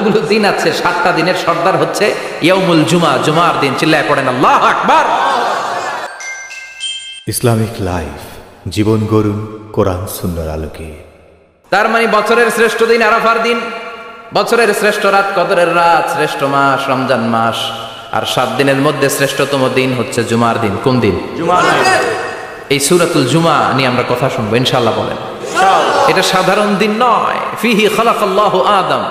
যতগুলো দিন আছে 7টা দিনের সর্দার হচ্ছে ইয়াউমুল জুমা, জুমার দিন। চিল্লায় পড়েন আল্লাহু আকবার। ইসলামিক লাইফ, জীবন গড়ুন কোরআন সুন্নাহর আলোকে। তার মানে বছরের শ্রেষ্ঠ দিন আরাফার দিন, বছরের শ্রেষ্ঠ রাত কদরের রাত, শ্রেষ্ঠ মাস রমজান মাস, আর 7 দিনের মধ্যে শ্রেষ্ঠতম দিন হচ্ছে জুমার দিন। কোন দিন? জুমার দিন। এই সূরাতুল জুমা নিয়ে আমরা কথা শুনবো ইনশাআল্লাহ। বলেন এটা সাধারণ দিন নয়। ফিহি খালাকাল্লাহু আদম।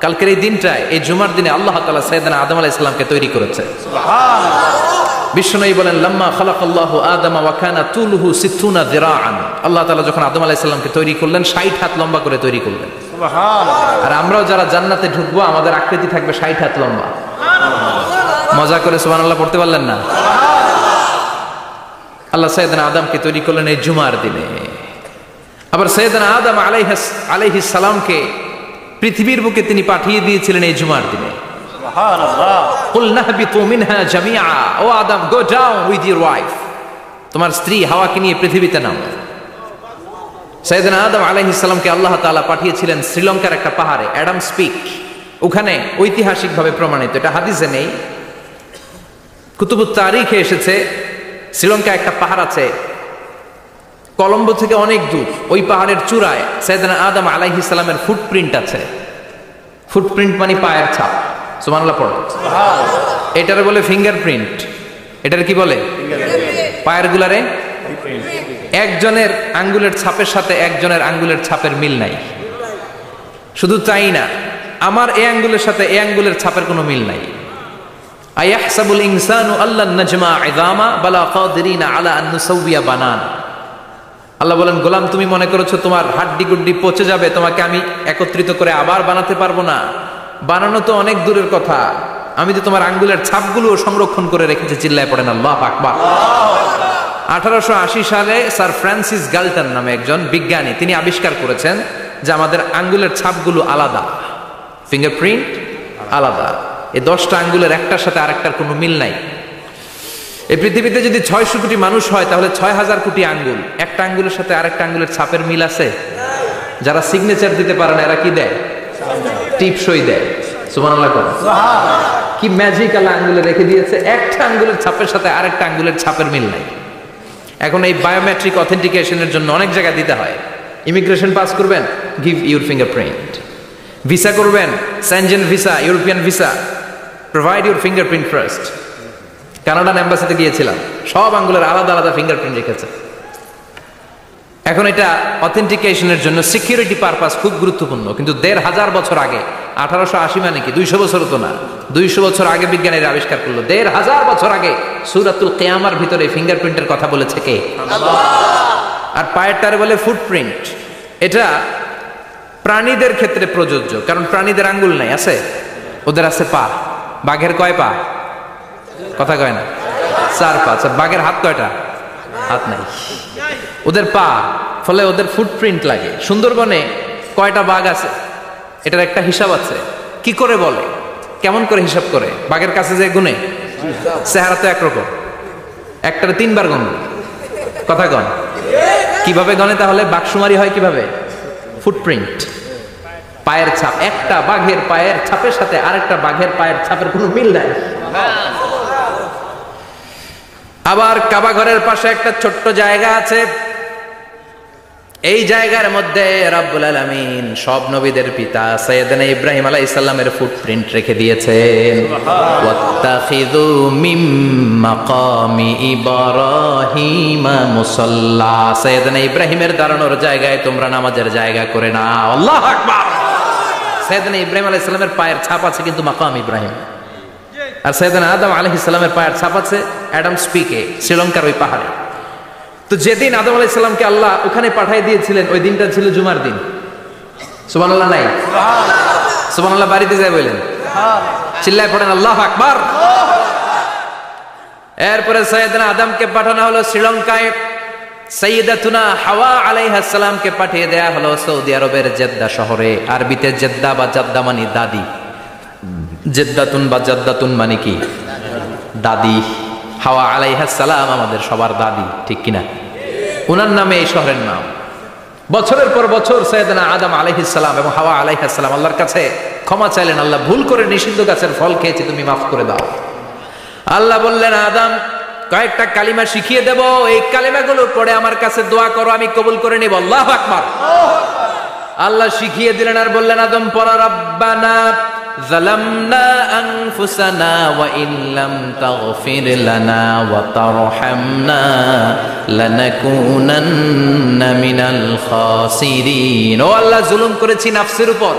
কালকের এই দিনটায়, এই জুমার দিনে আল্লাহ তাআলা সাইয়েদনা আদম আলাইহিস সালামকে তৈরি করেছে। সুবহানাল্লাহ। বিশ্বনবী বলেন লাম্মা খালাকাল্লাহু আদম ওয়া কানা তুলুহু 60 যিরাআন। আল্লাহ তাআলা যখন আদম আলাইহিস সালামকে তৈরি করলেন 60 হাত লম্বা করে তৈরি করলেন। সুবহানাল্লাহ। আর আমরাও যারা জান্নাতে ঢুকবো আমাদের আকৃতি থাকবে 60 হাত লম্বা। সুবহানাল্লাহ। মজা করে সুবহানাল্লাহ পড়তে পারলেন না? আল্লাহ সাইয়েদনা আদমকে তৈরি করলেন এই জুমার দিনে। আবার সাইয়েদনা আদম আলাইহিস সালামকে পৃথিবীর বুকে তিনি পাঠিয়ে দিয়েছিলেন এই জুমার দিনে। সুবহানাল্লাহ। কুল নাহবিতু মিনহা জামিআ। O Adam, go down with your wife. তোমার স্ত্রী হাওয়াকে নিয়ে পৃথিবীতে নামো। সাইয়েদনা আদম আলাইহিস সালামকে আল্লাহ তাআলা পাঠিয়েছিলেন শ্রীলঙ্কার একটা পাহাড়ে, অ্যাডামস পিক। ওখানে ঐতিহাসিকভাবে প্রমাণিত, এটা হাদিসে নেই, কুতুবুত তারিখে এসেছে। শ্রীলঙ্কা একটা পাহাড় আছে, কলম্বো থেকে অনেক দূর। ওই পাহাড়ের চূড়ায় সাইয়েদনা আদম আলাইহিস সালামের ফুটপ্রিন্ট আছে। ফুটপ্রিন্ট মানে পায়ের ছাপ। সুবহানাল্লাহ পড়ো। সুবহানাল্লাহ। এটারে বলে ফিঙ্গারপ্রিন্ট। এটার কি বলে? পায়ের গুলারে একজনের আঙ্গুলের ছাপের সাথে একজনের আঙ্গুলের ছাপের মিল নাই। শুধু তাই না, আমার এই আঙ্গুলের সাথে এই আঙ্গুলের ছাপের কোনো মিল নাই। আয়াহসাবুল ইনসানু আল্লান নাজমা ইযামা বালা কাদিরিনা আলা আন নুসাউবিয়া বানান। আল্লাহ বলেন, গোলাম তুমি মনে করেছো তোমার হাড্ডি গুড্ডি পচে যাবে, তোমাকে আমি একত্রিত করে আবার বানাতে পারবো না? বানানো তো অনেক দূরের কথা, আমি তো তোমার আঙ্গুলের ছাপগুলো সংরক্ষণ করে রেখেছি। চিল্লায় পড়েন আল্লাহু আকবার। 1880 সালে স্যার ফ্রান্সিস গালটন নামে একজন বিজ্ঞানী, তিনি আবিষ্কার করেছেন যে আমাদের আঙ্গুলের ছাপগুলো আলাদা, ফিঙ্গারপ্রিন্ট আলাদা। এই 10টা আঙ্গুলের একটার সাথে আরেকটার কোনো মিল নাই। এই পৃথিবীতে যদি 600 কোটি মানুষ হয় তাহলে 6000 কোটি আঙ্গুল, একটা আঙ্গুলের সাথে আরেকটা আঙ্গুলের ছাপের মিল আছে? যারা সিগনেচার দিতে পারে না এরা কি দেয়? টিপসই দেয়। সুবহানাল্লাহ। কি ম্যাজিক আল্লাহ আঙ্গুলে রেখে দিয়েছে, একটা আঙ্গুলের ছাপের সাথে আরেকটা আঙ্গুলের ছাপের মিল নাই। এখন এই বায়োমেট্রিক অথেন্টিকেশনের জন্য অনেক জায়গায় দিতে হয়। ইমিগ্রেশন পাস করবেন, গিভ ইউর ফিঙ্গারপ্রিন্ট। ভিসা করবেন, Schengen visa, European visa, provide your fingerprint first. Canadian এম্বাসিতে গিয়েছিলাম, সব আঙ্গুলের আলাদা আলাদা ফিঙ্গারপ্রিন্ট রেখেছে। এখন এটা অথেন্টিকেশনের জন্য সিকিউরিটি পারপাস খুব গুরুত্বপূর্ণ। কিন্তু 1500 বছর আগে, 1880 মানে কি 200 বছর তো না, 200 বছর আগে বিজ্ঞানীরা আবিষ্কার করলো। 1500 বছর আগে সূরাতুল কিয়ামার ভিতরে ফিঙ্গারপ্রিন্টের কথা বলেছে কে? আল্লাহ। আর পায়েরটারে বলে ফুটপ্রিন্ট। এটা প্রাণীদের ক্ষেত্রে প্রযোজ্য, কারণ প্রাণীদের আঙ্গুল নাই, আছে? ওদের আছে পা। বাঘের কয় পা? কথা কয় না, 4 পা। বাঘের হাত কয়টা? হাত নাই, ওদের পা। ফলে ওদের ফুটপ্রিন্ট লাগে। সুন্দরবনে কয়টা বাঘ আছে এটার একটা হিসাব আছে। কি করে বলে, কেমন করে হিসাব করে? বাঘের কাছে যে গুনে, চেহারা তো একরকম, একটারে 3 বার গণ। কথা কন, কিভাবে গনে তাহলে? বাঘশুমারি হয় কিভাবে? ফুটপ্রিন্ট, পায়ের ছাপ। একটা বাঘের পায়ের ছাপের সাথে আরেকটা বাঘের পায়ের ছাপের কোনো মিল নাই। আবার কাবা ঘরের পাশে একটা ছোট্ট জায়গা আছে, এই জায়গার মধ্যে রব্বুল আলামিন সব নবীদের পিতা সাইয়েদনা ইব্রাহিম আলাইহিস সালামের ফুটপ্রিন্ট রেখে দিয়েছেন। ওয়াত্তাখিযু মিম মাকামি ইব্রাহিম মুসাল্লা। সাইয়েদনা ইব্রাহিমের দাঁড়ানোর জায়গায় তোমরা নামাজের জায়গা করে নাও। আল্লাহু আকবার। সাইয়েদনা ইব্রাহিম আলাইহিস সালামের পায়ের ছাপ আছে কিন্তু মাকাম ইব্রাহিম। আর সাইয়েদনা আদম আলাইহিস সালামের পায়ের ছাপ আছে অ্যাডামস পিকে, শ্রীলঙ্কার ওই পাহাড়ে। তো যেদিন আদম আলাইহিস সালামকে আল্লাহ ওখানে পাঠিয়ে দিয়েছিলেন ওই দিনটা ছিল জুমার দিন। সুবহানাল্লাহ নাই? সুবহানাল্লাহ বাড়িতে যায় বলেন, চিল্লায় পড়েন আল্লাহু আকবার। এরপরে সাইয়েদনা আদমকে পাঠানো হলো শ্রীলঙ্কায়, সাইয়্যিদাতুনা হাওয়া আলাইহিস সালামকে পাঠিয়ে দেয়া হলো সৌদি আরবের জেদ্দা শহরে। আরবিতে জেদ্দা বা জাদ্দা মানে দাদি। জেদ্দাতুন বা জাদ্দাতুন মানে কি? দাদি। হাওয়া আলাইহিস সালাম আমাদের সবার দাদি, ঠিক কিনা? ওনার নামে এই শহরের নাম। বছরের পর বছর সাইয়েদনা আদম আলাইহিস সালাম এবং হাওয়া আলাইহিস সালাম আল্লাহর কাছে ক্ষমা চাইলেন, আল্লাহ ভুল করে নিষিদ্ধ গাছের ফল খেয়েছি, তুমি মাফ করে দাও। আল্লাহ বললেন, আদম কয়েকটা কালিমা শিখিয়ে দেব, এই কালিমাগুলো পড়ে আমার কাছে দোয়া করো, আমি কবুল করে নিব। আল্লাহু আকবার। আল্লাহ শিখিয়ে দিলেন আর বললেন, আদম পড়ো, রব্বানা যালামনা আনফুসানা ওয়া ইন লাম তাগফির লানা ওয়া তারহামনা লানাকুনান্না মিনাল খাসিরিন। ও আল্লাহ, জুলুম করেছি নাফসের উপর,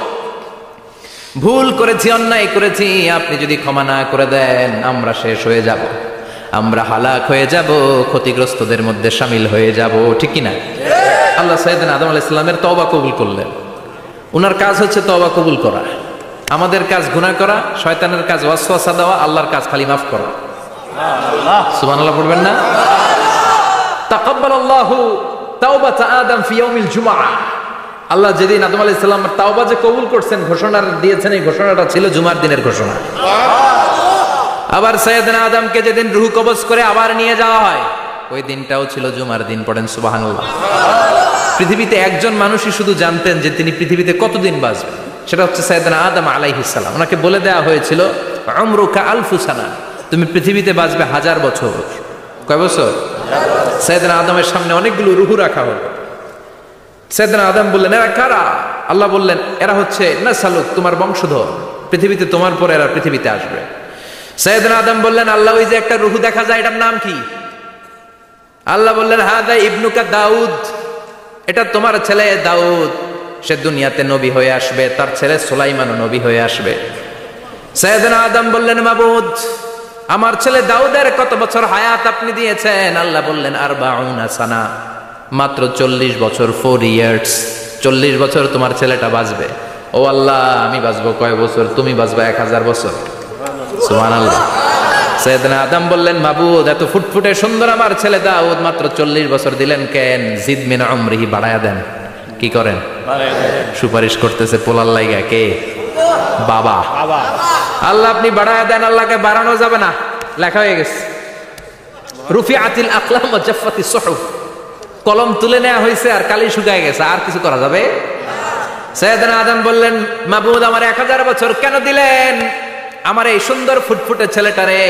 ভুল করেছি, অন্যায় করেছি, আপনি যদি ক্ষমা না করে দেন আমরা শেষ হয়ে যাব, আমরা হালাক হয়ে যাব, ক্ষতিগ্রস্তদের মধ্যে শামিল হয়ে যাব, ঠিক কি না? আল্লাহ সাইয়েদনা আদম আলাইহিস সালামের তওবা কবুল করলেন। ওনার কাজ হচ্ছে তওবা কবুল করা, আমাদের কাজ গুনাহ করা, শয়তানের কাজ ওয়াসওয়াসা দেওয়া, আল্লাহর কাজ খালি মাফ করা। সুবহানাল্লাহ পড়বেন না? তাকাব্বালাল্লাহু তাওবাতা আদম ফি ইয়াউমিল জুমআহ। আল্লাহ যেদিন আদম আলাইহিস সালামের তাওবা যে কবুল করছেন, ঘোষণা দিয়েছেন, এই ঘোষণাটা ছিল জুমার দিনের ঘোষণা। আবার সাইয়েদনা আদমকে যেদিন রূহ কবজ করে আবার নিয়ে যাওয়া হয়, ওই দিনটাও ছিল জুমার দিন। পড়েন সুবহানাল্লাহ। পৃথিবীতে একজন মানুষই শুধু জানতেন যে তিনি পৃথিবীতে কতদিন বাঁচবেন, সেটা হচ্ছে সাইয়েদনা আদম আলাইহিস সালাম। ওনাকে বলে দেওয়া হয়েছিল, উমরুকা আলফু সানা, তুমি পৃথিবীতে বাঁচবে 1000 বছর। কয় বছর? সাইয়েদনা আদমের সামনে অনেকগুলো রূহ রাখা হলো। সাইয়েদনা আদম বললেন, এরা কারা? আল্লাহ বললেন, এরা হচ্ছে নাসালুক, তোমার বংশধর, পৃথিবীতে তোমার পরে এরা পৃথিবীতে আসবে। সাইয়েদনা আদম বললেন, আল্লাহ ওই যে একটা রূহ দেখা যায়, এটার নাম কি? আল্লাহ বললেন, হাদা ইবনুকা দাউদ, এটা তোমার ছেলে দাউদ, সে দুনিয়াতে নবী হয়ে আসবে, তার ছেলে সুলাইমানও নবী হয়ে আসবে। সাইয়েদনা আদম বললেন, মাবুদ আমার ছেলে দাউদের কত বছর হায়াত আপনি দিয়েছেন? আল্লাহ বললেন, 40 সানা, মাত্র 40 বছর, 4 ইয়ার্স, 40 বছর তোমার ছেলেটা বাঁচবে। ও আল্লাহ, আমি বাঁচবো কয় বছর? তুমি বাঁচবা 1000 বছর। সুবহানাল্লাহ। সাইয়েদনা আদম বললেন, মাবুদ এত ফুটফুটে সুন্দর আমার ছেলে দাউদ মাত্র 40 বছর দিলেন কেন? জিদ মিন উমরিহি, বাড়ায়া দেন। কি করেন? সুপারিশ করতেছে পোলার লাইগা। কে? বাবা। আল্লাহ আপনি বাড়ায়া দেন। আল্লাহকে বাড়ানো যাবে না, লেখা হয়ে গেছে। রুফিআতিল আকলাম ওয়া জাফফাতিস সুহুফ, কলম তুলে নেওয়া হয়েছে আর কালি শুকায় গেছে, আর কিছু করা যাবে? সাইয়েদনা আদম বললেন, মাবুদ আমার 1000 বছর কেন দিলেন? আমার এই সুন্দর ফুটফুটে ছেলেটারে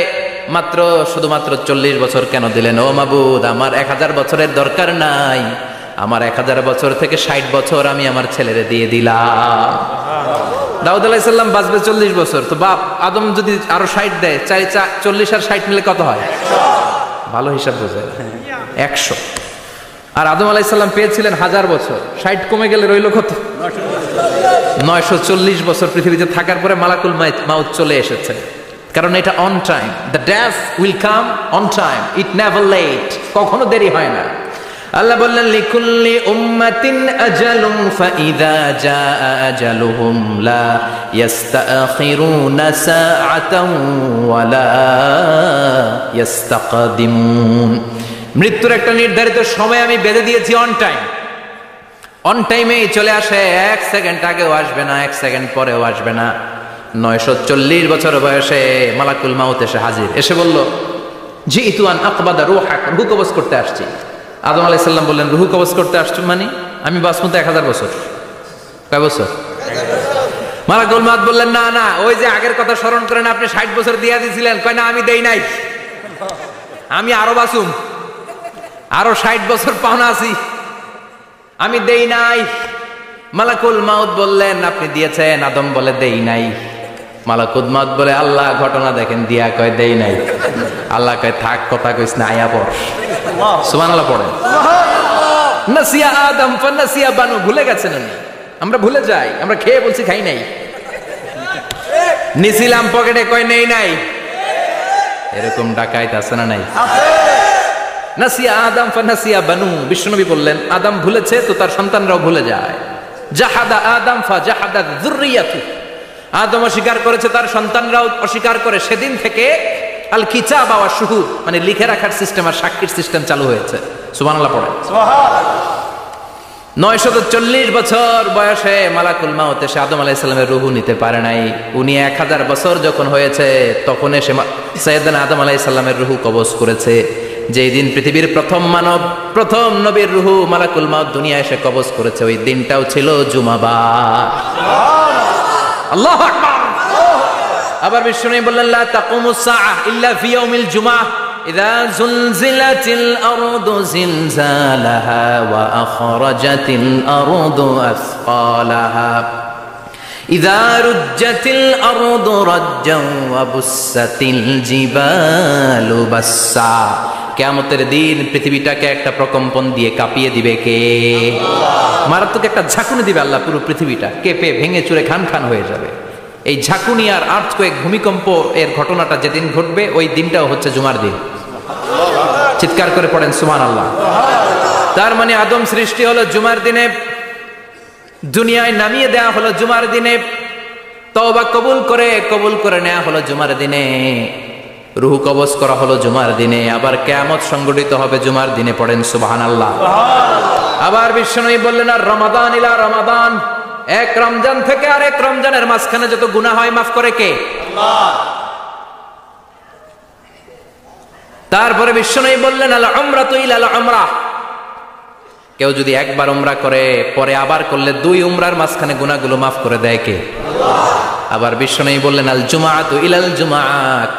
মাত্র শুধুমাত্র 40 বছর কেন দিলেন? ও মাবুদ, আমার 1000 বছরের দরকার নাই, আমার 1000 বছর থেকে 60 বছর আমি আমার ছেলেরে দিয়ে দিলাম। দাউদ আলাইহিস সালাম বাঁচবে 40 বছর, তো বাপ আদম যদি আরো 60 দেয়, 40 আর 60 মিলে কত হয়? ভালো হিসাব বোঝেন, 100। আর আদম আলাইহিস সালাম পেয়েছিলেন 1000 বছর, 60 কমে গেলে রইল কত? 940 বছর পৃথিবীতে থাকার পরে মালাকুল মাউত চলে এসেছে। কারণ এটা on time, the death will come on time, it never late, কখনো দেরি হয় না। আল্লাহ বললেন, লিকুল্লি উম্মাতিন আজালুন ফাইযা জাআ আজালুহুম লা ইস্তাখিরুনা সাআতান ওয়া লা ইস্তাকদিমুন। মৃত্যুর একটা নির্ধারিত সময় আমি বেঁধে দিয়েছি, অন টাইম, অন টাইমেই চলে আসে, 1 সেকেন্ড আগেও আসবে না, 1 সেকেন্ড পরেও আসবে না। 940 বছর বয়সে মালাকুল মাউত এসে হাজির, এসে বলল, জিইতু আন আকবাদা রূহাক, রূহ কবজ করতে আসছি। আদম আলাইহিস সালাম বললেন, রূহ কবজ করতে আসছো মানে? আমি বাঁচবো তো 1000 বছর। কয় বছর? মালাকুল মাউত বললেন, না না, ওই যে আগের কথা স্মরণ করেন, আপনি 60 বছর দিয়া দিয়েছিলেন। কয় না, আমি দেই নাই, আমি আরো বাঁচুম, আরো 60 বছর পাওনা আছি, আমি দেই নাই। মালাকুল মাউত বললেন, আপনি দিয়েছেন। আদম বলে, দেই নাই। মালাকুল মাউত বলে, আল্লাহ ঘটনা দেখেন, দিয়া কয় দেই নাই। আল্লাহ কয়, থাক, কথা কইস না, আয়া পড়। সুবহানাল্লাহ পড়েন। নাসিয়া আদম ফানাসিয়া বানু, ভুলে গেছেন উনি। আমরা ভুলে যাই, আমরা খেয়ে বলছি খাই নাই, নিছিলাম পকেটে, কয় নেই নাই। এরকম ডাকাইত আছে না নাই? নাসিয়া আদম ফানাসিয়া বানু, বিশ্বনবী বললেন, আদম ভুলেছে তো তার সন্তানরাও ভুলে যায়। জাহাদা আদম ফাজাহাদা যুররিয়াতু, আদম অস্বীকার করেছে, তার সন্তানরাও অস্বীকার করে। সেদিন থেকে আল কিতাব ওয়া শুহুদ, মানে লিখে রাখার সিস্টেম আর সাক্ষীর সিস্টেম চালু হয়েছে। সুবহানাল্লাহ পড়েন। সুবহানাল্লাহ। 940 বছর বয়সে মালাকুল মাউত এসে আদম আলাইহিস সালামের রূহ নিতে পারে নাই। উনি 1000 বছর যখন হয়েছে তখন এসে সাইয়েদনা আদম আলাইহিস সালামের রূহ কবজ করেছে। যেই দিন পৃথিবীর প্রথম মানব, প্রথম নবীর রূহ মালাকুল মাউত দুনিয়া এসে কবজ করেছে, ওই দিনটাও ছিল জুমাবার। আল্লাহু আকবার। আবার বিষ্ণু বললেন লা তাকুমুস সাআহ ইল্লা ফি ইয়াউমিল জুমআহ ইযা যুলজিলাতিল আরদু জিলজালাহা ওয়া আখরাজাতিল আরদু আসকালাহা ইযা রুজ্জাতিল আরদু রাজ্জান ওয়া বুসাতিল জিবালু বাসসা। কিয়ামতের দিন পৃথিবীটাকে একটা প্রকম্পন দিয়ে কাঁপিয়ে দিবে কে? আল্লাহ। মারাত্মক একটা ঝাঁকুনি দিবে আল্লাহ, পুরো পৃথিবীটা কেঁপে ভেঙে চুরে খান খান হয়ে যাবে। এই ঝাঁকুনি আর আর্থকোয়েক, ভূমিকম্প এর ঘটনাটা যেদিন ঘটবে ওই দিনটাও হচ্ছে জুমার দিন। চিৎকার করে পড়েন সুবহানাল্লাহ। তার মানে আদম সৃষ্টি হলো জুমার দিনে, দুনিয়ায় নামিয়ে দেয়া হলো জুমার দিনে, তওবা কবুল করে নেওয়া হলো জুমার দিনে, রূহ কবজ করা হলো জুমার দিনে, আবার কিয়ামত সংগঠিত হবে জুমার দিনে। পড়েন সুবহানাল্লাহ। আবার বিশ্বনবী বললেন আর রমাদান ইলা রমাদান, এক রমজান থেকে আরেক রমজানের মাঝখানে যত গুনাহ হয় মাফ করে কে? আল্লাহ। তারপরে বিশ্বনবী বললেন আল উমরাতু ইলাল উমরাহ, কেউ যদি একবার উমরা করে পরে আবার করলে দুই উমরার মাঝখানে গুনাহগুলো মাফ করে দেয় কে? আল্লাহ। আবার বিশ্বনবী বললেন আল জুমআতু ইলাল জুমআ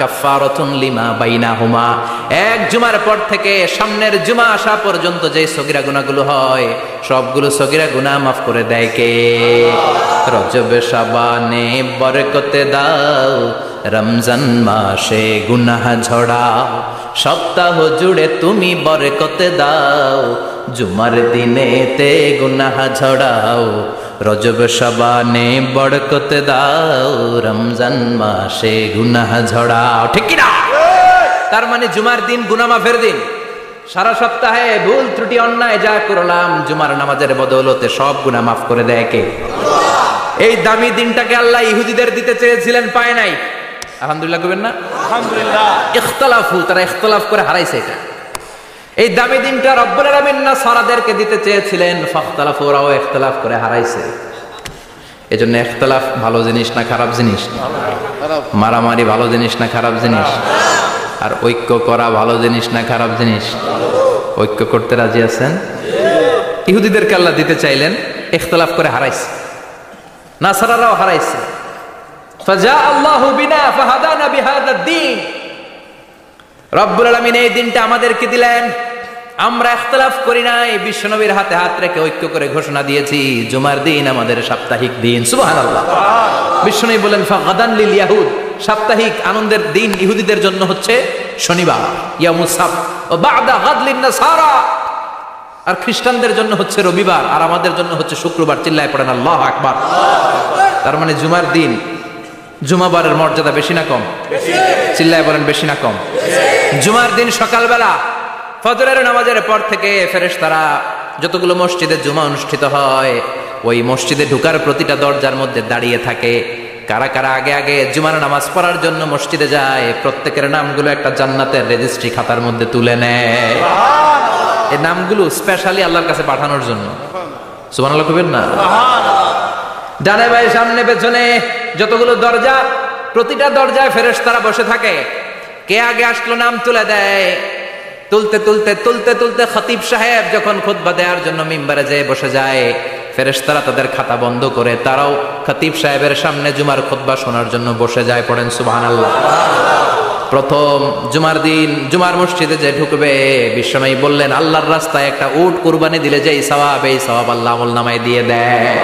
কাফফারাতুন লিমা বাইনাহুমা, এক জুমার পর থেকে সামনের জুমা আসা পর্যন্ত যে সগীরা গুনাহগুলো হয় সবগুলো সগীরা গুনাহ মাফ করে দেয় কে? রজব শাবানে বরকতে দাও, রমজান মাসে গুনাহ ঝড়াও, সপ্তাহ জুড়ে তুমি বরকতে দাও, জুমার দিনেতে গুনাহ ঝড়াও, রজব শাবানে বরকতে দাও, রমজান মাসে গুনাহ ঝড়াও। ঠিক কি না? তার মানে জুমার দিন গুনাহ মাফের দিন। সারা সপ্তাহে ভুল ত্রুটি অন্যায় যা করলাম জুমার নামাজের বদৌলতে সব গুনাহ মাফ করে দেয় কে? আল্লাহ। এই দামি দিনটাকে আল্লাহ ইহুদিদের দিতে চেয়েছিলেন, পায় নাই। আলহামদুলিল্লাহ কইবেন না? আলহামদুলিল্লাহ। ইখতিলাফু, তারা ইখতিলাফ করে হারাইছে এটা। এই দামি দিনটা রব্বুল আলামিন নাসারাদেরকে দিতে চেয়েছিলেন, ফাখতালাফু, ওরাও ইখতিলাফ করে হারাইছে। এজন্য ইখতিলাফ ভালো জিনিস না খারাপ জিনিস? মারামারি ভালো জিনিস না খারাপ জিনিস? আর ঐক্য করা ভালো জিনিস না খারাপ জিনিস? ঐক্য করতে রাজি আছেন? ইহুদিদেরকে আল্লাহ দিতে চাইলেন, ইখতিলাফ করে হারাইছে, নাসারারাও হারাইছে। ফাজা আল্লাহু বিনা ফাহাদানা বিহাদাদ দ্বীন, রব্বুল আলামিন এই দিনটা আমাদেরকে দিলেন, আমরা ইখতিলাফ করি নাই, বিশ্বনবীর হাতে হাত রেখে ঐক্য করে ঘোষণা দিয়েছি জুমার দিন আমাদের সাপ্তাহিক দিন। সুবহানাল্লাহ। বিশ্বনবী বলেন ফাগাদান লিল ইয়াহুদ, সাপ্তাহিক আনন্দের দিন ইহুদিদের জন্য হচ্ছে শনিবার, ইয়ামুস সাbt, ও বা'দা গাদ লিন নাসারা, আর খ্রিস্টানদের জন্য হচ্ছে রবিবার, আর আমাদের জন্য হচ্ছে শুক্রবার। চিল্লায় পড়েন আল্লাহু আকবার। তার মানে জুমার দিন, জুমাবারের মর্যাদা বেশি না কম? চিল্লায় বলেন বেশি না কম? জুমার দিন সকালবেলা ফজরের নামাজের পর থেকে ফেরেশতারা যতগুলো মসজিদে জুমা অনুষ্ঠিত হয় ওই মসজিদে ঢোকার প্রতিটা দরজার মধ্যে দাঁড়িয়ে থাকে। কারা কারা আগে আগে জুমার নামাজ পড়ার জন্য মসজিদে যায়, প্রত্যেকের নামগুলো একটা জান্নাতের রেজিস্ট্রি খাতার মধ্যে তুলে নেয়। এই নামগুলো স্পেশালি আল্লাহর কাছে পাঠানোর জন্য। সুবহানাল্লাহ কইবেন না? ডানে বাঁয়ে সামনে পেছনে যতগুলো দরজা, প্রতিটা দরজায় ফেরেশতারা বসে থাকে। কে আগে আসলো নাম তুলে দেয়। তুলতে তুলতে তুলতে তুলতে খতিব সাহেব যখন খুতবা দেওয়ার জন্য মিম্বারে যেয়ে বসে যায়, ফেরেশতারা তাদের খাতা বন্ধ করে তারাও খতিব সাহেবের সামনে জুমার খুতবা শোনার জন্য বসে যায়। পড়েন সুবহানাল্লাহ। প্রথম জুমার দিন জুমার মসজিদে যে ঢুকবে, বিশ্বনবী বললেন আল্লাহর রাস্তায় একটা উট কুরবানি দিলে যেই সওয়াব, এই সওয়াব আল্লাহ আমলনামায় দিয়ে দেয়।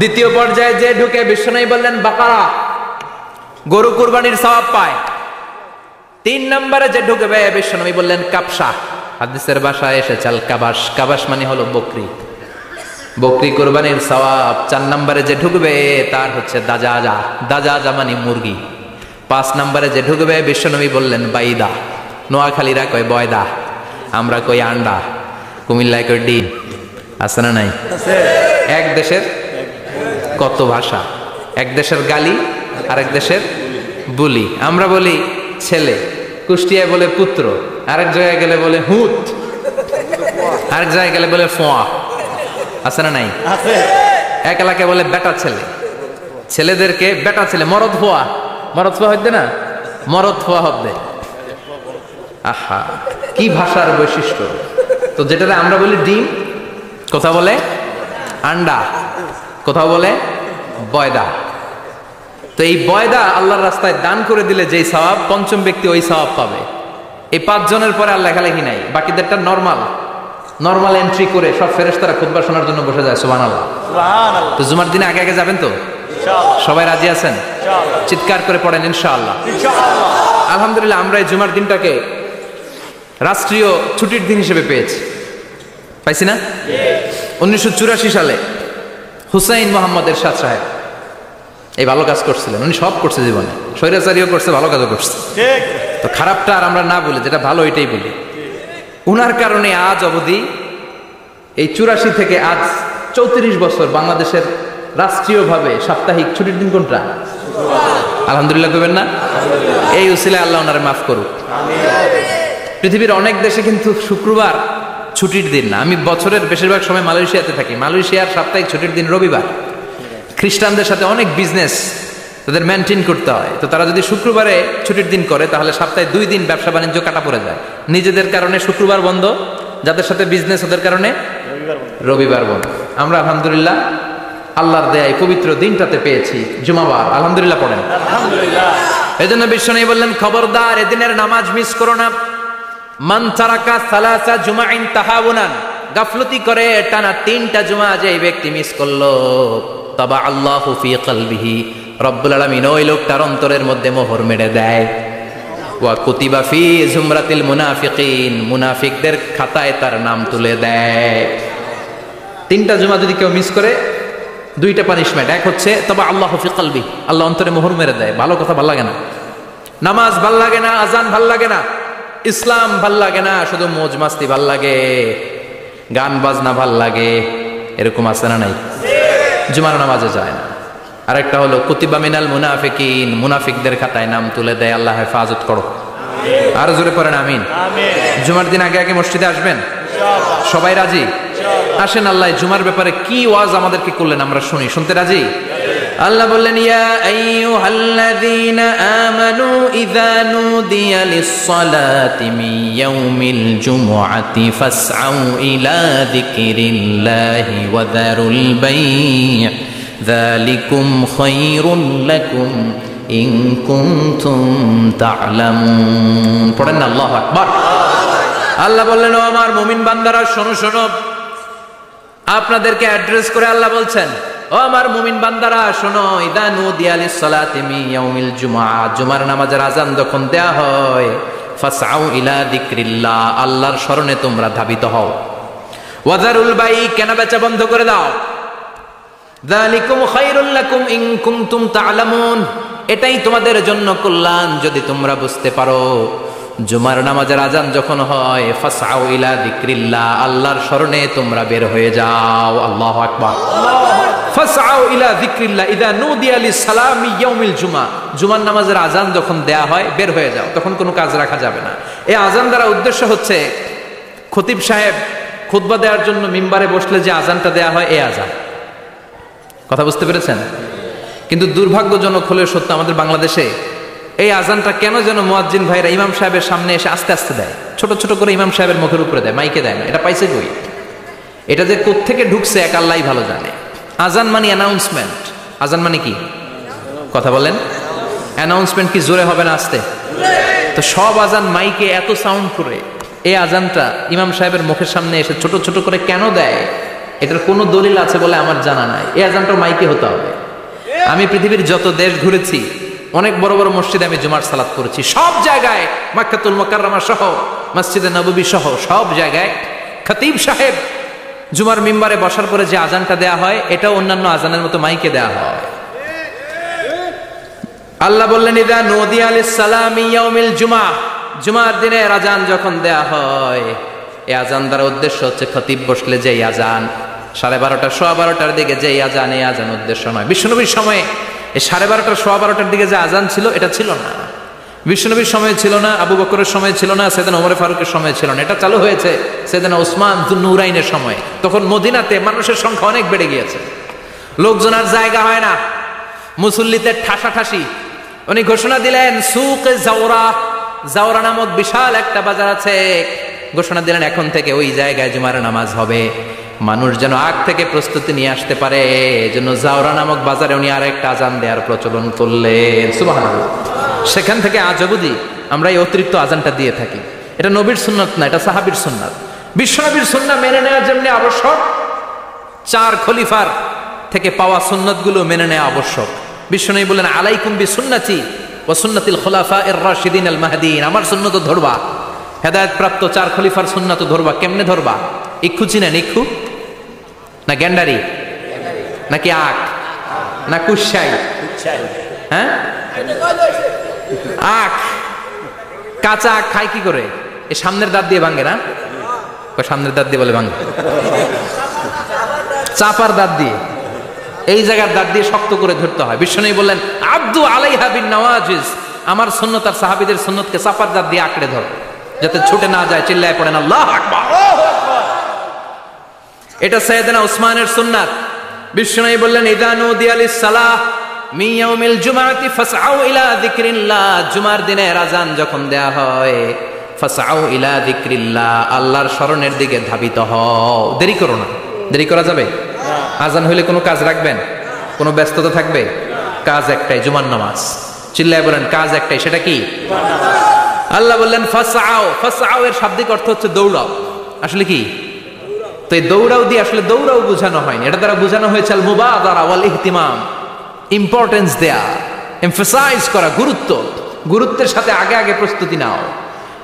দ্বিতীয় পর্যায়ে যে ঢুকে, বিশ্বনবী বললেন বাকারা, গরু কুরবানির সওয়াব পায়। 3 নম্বরে যে ঢুকবে, বিশ্বনবী বললেন কাবসা, হাদিসের ভাষায় এসেছে আল কাবাস, কাবাস মানে হলো বকরি, বকরি কুরবানির সওয়াব। 4 নম্বরে যে ঢুকবে তার হচ্ছে দাজাজা, দাজাজা মানে মুরগি। 5 নম্বরে যে ঢুকবে, বিশ্বনবী বললেন বাইদা, নোয়াখালীরা কয় বয়দা, আমরা কই আন্ডা, কুমিল্লায় কই ডিম। আছে না নাই? এক দেশের কত ভাষা, এক দেশের গালি আর এক দেশের বুলি। আমরা বলি ছেলে, কুষ্টিয়ায় বলে পুত্র, আরেক জায়গায় গেলে বলে হুত, আরেক জায়গায় গেলে বলে ফোয়া। আছে না নাই? এক এলাকায় বলে বেটা ছেলে, ছেলেদেরকে বেটা ছেলে, মরদ ফোয়া, মরদ ফোয়া হইতে না, মরদ ফোয়া হবে। আহা, কি ভাষার বৈশিষ্ট্য! তো যেটা আমরা বলি ডিম, কোথাও বলে আন্ডা, কোথাও বলে বয়দা। তো এই বয়দা আল্লাহর রাস্তায় দান করে দিলে যেই সওয়াব, পঞ্চম ব্যক্তি ওই সওয়াব পাবে। এই 5 জনের পরে আর লেখালেখি নাই, বাকিদেরটা নরমাল এন্ট্রি করে সব ফেরেশতারা খুতবা শোনার জন্য বসে যায়। সুবহানাল্লাহ। তো জুমার দিনে আগে আগে যাবেন তো? সবাই রাজি আছেন? চিৎকার করে পড়েন ইনশাআল্লাহ। আলহামদুলিল্লাহ, আমরা এই জুমার দিনটাকে রাষ্ট্রীয় ছুটির দিন হিসেবে পেয়েছি, পাইছি না? 1984 সালে হুসাইন মোহাম্মদ এরশাদ সাহেব এই ভালো কাজ করছিলেন। উনি সব করছে জীবনে, স্বৈরাচারীও করছে, ভালো কাজও করছে। তো খারাপটা আর আমরা না বলি, যেটা ভালো এটাই বলি। উনার কারণে আজ অবধি এই 84 থেকে আজ 34 বছর বাংলাদেশের রাষ্ট্রীয়ভাবে সাপ্তাহিক ছুটির দিন কোনটা? আলহামদুলিল্লাহ করবেন না? এই উসিলায় আল্লাহ ওনারে মাফ করুক। পৃথিবীর অনেক দেশে কিন্তু শুক্রবার ছুটির দিন না। আমি বছরের বেশিরভাগ সময় মালয়েশিয়াতে থাকি। মালয়েশিয়ার সাপ্তাহিক ছুটির দিন রবিবার। খ্রিস্টানদের সাথে অনেক বিজনেস তাদের মেনটেন করতে হয়। তো তারা যদি শুক্রবারে ছুটির দিন করে, তাহলে সপ্তাহে 2 দিন ব্যবসা বাণিজ্য কাটা পড়ে যায়। নিজেদের কারণে শুক্রবার বন্ধ, যাদের সাথে বিজনেস ওদের কারণে রবিবার বন্ধ। আমরা আলহামদুলিল্লাহ আল্লাহর দেয়ায় পবিত্র দিনটাতে পেয়েছি জুমাবার। আলহামদুলিল্লাহ পড়েন আলহামদুলিল্লাহ। এজন্য বিশ্বনবী বললেন, খবরদার এদিনের নামাজ মিস করো না। মান তারাকা সালাসা জুমাইন তাহাউনান, গাফলতি করে টানা 3টা জুমা যে ব্যক্তি মিস করলো, তাবা আল্লাহু ফি কলবিহি, রব্বুল আলামিন ওই লোকটার অন্তরের মধ্যে মোহর মেরে দেয়। ওয়া কুতিবা ফি জুমরাতিল মুনাফিকিন, মুনাফিকদের খাতায় তার নাম তুলে দেয়। 3টা জুমা যদি কেউ মিস করে, 2টা পানিশমেন্ট। এক হচ্ছে তবে আল্লাহু ফি কলবি, আল্লাহ অন্তরে মোহর মেরে দেয়। ভালো কথা ভাল লাগে না, নামাজ ভাল লাগে না, আজান ভাল লাগে না, ইসলাম ভাল লাগে না, শুধু মৌজ মাস্তি ভাল লাগে, গান বাজনা ভাল লাগে, এরকম আছে না নাই? জুমার নামাজে যায় না। আরেকটা হলো কুতিবা মিনাল মুনাফিকিন, মুনাফিকদের খাতায় নাম তুলে দেয়। আল্লাহ হেফাজত করো। আরো জোরে পড়েন আমিন। জুমার দিন আগে আগে মসজিদে আসবেন, সবাই রাজি? আসেন। আল্লাহ জুমার ব্যাপারে কি ওয়াজ আমাদেরকে করলেন আমরা শুনি। শুনতে রাজি? আল্লাহ বললেন, ইয়া আইয়ুহাল্লাযীনা আমানু ইযা নুদিয়া লিস-সালাতি মিন ইয়াউমিল জুমআতি ফাসআউ ইলা যিকরিল্লাহি ওয়া যারুল বাই', যালিকুম খায়রুল লাকুম ইন কুনতুম তা'লামুন। পড়েন না আল্লাহু আকবার। আল্লাহ বললেন, ও আমার মুমিন বান্দারা শোনো শোনো। আপনাদেরকে অ্যাড্রেস করে আল্লাহ বলছেন, ও আমার মুমিন বান্দারা শোনো, ইযা নুদিয়া লিস-সালাতি মিন ইয়াউমিল জুমআ, জুমার নামাজের আযান যখন দেয়া হয়, ফাসআউ ইলা যিকরিল্লাহ, আল্লাহর স্মরণে তোমরা ধাবিত হও। ওয়া যারুল বাই', কেনাবেচা বন্ধ করে দাও। যালিকুম খায়রুল লাকুম ইন কুনতুম তা'লামুন, এটাই তোমাদের জন্য কল্যাণ যদি তোমরা বুঝতে পারো। জুমার নামাজের আযান যখন হয়, ফাসআউ ইলা যিকরিল্লাহ, আল্লাহর স্মরণে তোমরা বের হয়ে যাও। আল্লাহু আকবার। ফাসআউ ইলা যিকরিল্লাহ ইযা নুদিয়া লিস-সালামি ইয়াউমিল জুমআ, জুমার নামাজের আযান যখন দেয়া হয় বের হয়ে যাও, তখন কোনো কাজ রাখা যাবে না। এই আযান দ্বারা উদ্দেশ্য হচ্ছে খতিব সাহেব খুতবা দেওয়ার জন্য মিম্বারে বসলে যে আযানটা দেয়া হয়, এই আযান। কথা বুঝতে পেরেছেন? কিন্তু দুর্ভাগ্যজনক হলেও সত্য, আমাদের বাংলাদেশে এই আজানটা কেন যেন মুয়াজ্জিন ভাইরা ইমাম সাহেবের সামনে এসে আস্তে আস্তে দেয়, ছোট ছোট করে ইমাম সাহেবের মুখের উপরে দেয়, মাইকে দেয় না। এটা পাইছে কই? এটা যে কোত্থেকে ঢুকছে এক আল্লাহই ভালো জানে। আজান মানে অ্যানাউন্সমেন্ট। আজান মানে কি? কথা বলেন। অ্যানাউন্সমেন্ট কি জোরে হবে না আস্তে? তো সব আজান মাইকে এত সাউন্ড করে, এই আজানটা ইমাম সাহেবের মুখের সামনে এসে ছোট ছোট করে কেন দেয়? এটার কোনো দলিল আছে বলে আমার জানা নাই। এই আজানটা মাইকে হতে হবে। আমি পৃথিবীর যত দেশ ঘুরেছি, অনেক বড় বড় মসজিদে আমি জুমার সালাত করেছি। সব জায়গায় মক্কাতুল মুকাররমা সহ, মসজিদে নববী সহ সব জায়গায় খতিব সাহেব জুমার মিম্বারে বসার পরে যে আজানটা দেয়া হয়, এটা অন্যান্য আজানের মতো মাইকে দেয়া হয়। আল্লাহ বললেন, ইযা নুদিয়া লিস-সালামি ইয়াউমিল জুমআ, জুমার দিনে আজান যখন দেয়া হয়, এই আজান দ্বারা উদ্দেশ্য হচ্ছে খতিব বসলে যে আজান 12:30 12:15 দিকে যে আজান, এই আজান উদ্দেশ্য নয়। বিশ্বনবীর সময়ে এই 12:30 12:15 দিকে যে আজান ছিল, এটা ছিল না। বিশ্বনবীর সময় ছিল না, আবু বকরের সময় ছিল না, সাইয়েদনা ওমর ফারুকের সময় ছিল না। এটা চালু হয়েছে সাইয়েদনা উসমান যুন্নুরাইনের সময়। তখন মদিনাতে মানুষের সংখ্যা অনেক বেড়ে গিয়েছে, লোকজন আর জায়গা হয় না, মুসল্লিতে ঠাসাঠাসি। উনি ঘোষণা দিলেন, সুকে জাওরা, জাওরা নামক বিশাল একটা বাজার আছে। ঘোষণা দিলেন এখন থেকে ওই জায়গায় জুমার নামাজ হবে। মানুষ যেন আগ থেকে প্রস্তুতি নিয়ে আসতে পারে, এজন্য জাওরা নামক বাজারে উনি আরেকটা আজান দেওয়ার প্রচলন করলেন। সুবহানাল্লাহ। সেখান থেকে আজ অবধি আমরা এই অতিরিক্ত আজানটা দিয়ে থাকি। এটা নবীর সুন্নাত না, এটা সাহাবীর সুন্নাত। বিশ্বনবীর সুন্নাত মেনে নেওয়ার জন্য আবশ্যক, 4 খলিফার থেকে পাওয়া সুন্নাতগুলো মেনে নেওয়া আবশ্যক। বিশ্বনবী বলেন আলাইকুম বিসুন্নতি ওয়া সুন্নাতিল খুলাফায়ে রাশিদিন আল মাহদিন। আমার সুন্নাত ধরবা, হেদায়েত প্রাপ্ত 4 খলিফার সুন্নাত ধরবা। কেমনে ধরবা? ইক্ষু চিনেন? ইক্ষু না গ্যান্ডারি নাকি আখ না কুশাই? হ্যাঁ, আখ। কাঁচা আখ খায় কি করে? এই সামনের দাঁত দিয়ে ভাঙে না? সামনের দাঁত দিয়ে বলে ভাঙে, চাপার দাঁত দিয়ে, এই জায়গার দাঁত দিয়ে শক্ত করে ধরতে হয়। বিশ্বনবী বললেন আব্দু আলাইহা বিন নওয়াজিজ। আমার সুন্নাত আর সাহাবীদের সুন্নাতকে চাপার দাঁত দিয়ে আঁকড়ে ধরো, যাতে ছুটে না যায়। চিল্লায় পড়েন আল্লাহু আকবার। এটা সাইয়েদনা উসমানের সুন্নাত। বিশ্বনবী বললেন ইযা নুদিয়া লিস-সালাহ মিন ইয়াউমিল জুমআতি ফাসআউ ইলা যিকরিল্লাহ। জুমার দিনের আযান যখন দেয়া হয়, ফাসআউ ইলা যিকরিল্লাহ, আল্লাহর স্মরণের দিকে ধাবিত হও। দেরি করো না। দেরি করা যাবে? আযান হইলে কোনো কাজ রাখবেন? কোনো ব্যস্ততা থাকবে? কাজ একটাই, জুমার নামাজ। চিল্লায় বলেন কাজ একটাই, সেটা কি? আল্লাহ বললেন ফাসআউ। ফাসআউ এর শাব্দিক অর্থ হচ্ছে দৌড়াও। আসলে কি? তো এই দৌড়াও দিয়ে আসলে দৌড়াও বোঝানো হয়নি, এটা দ্বারা বোঝানো হয়েছে আল মুবাদারা ওয়াল ইহতিমাম, ইম্পর্টেন্স দেয়া, এমফাসাইজ করা, গুরুত্ব। গুরুত্বের সাথে আগে আগে প্রস্তুতি নাও।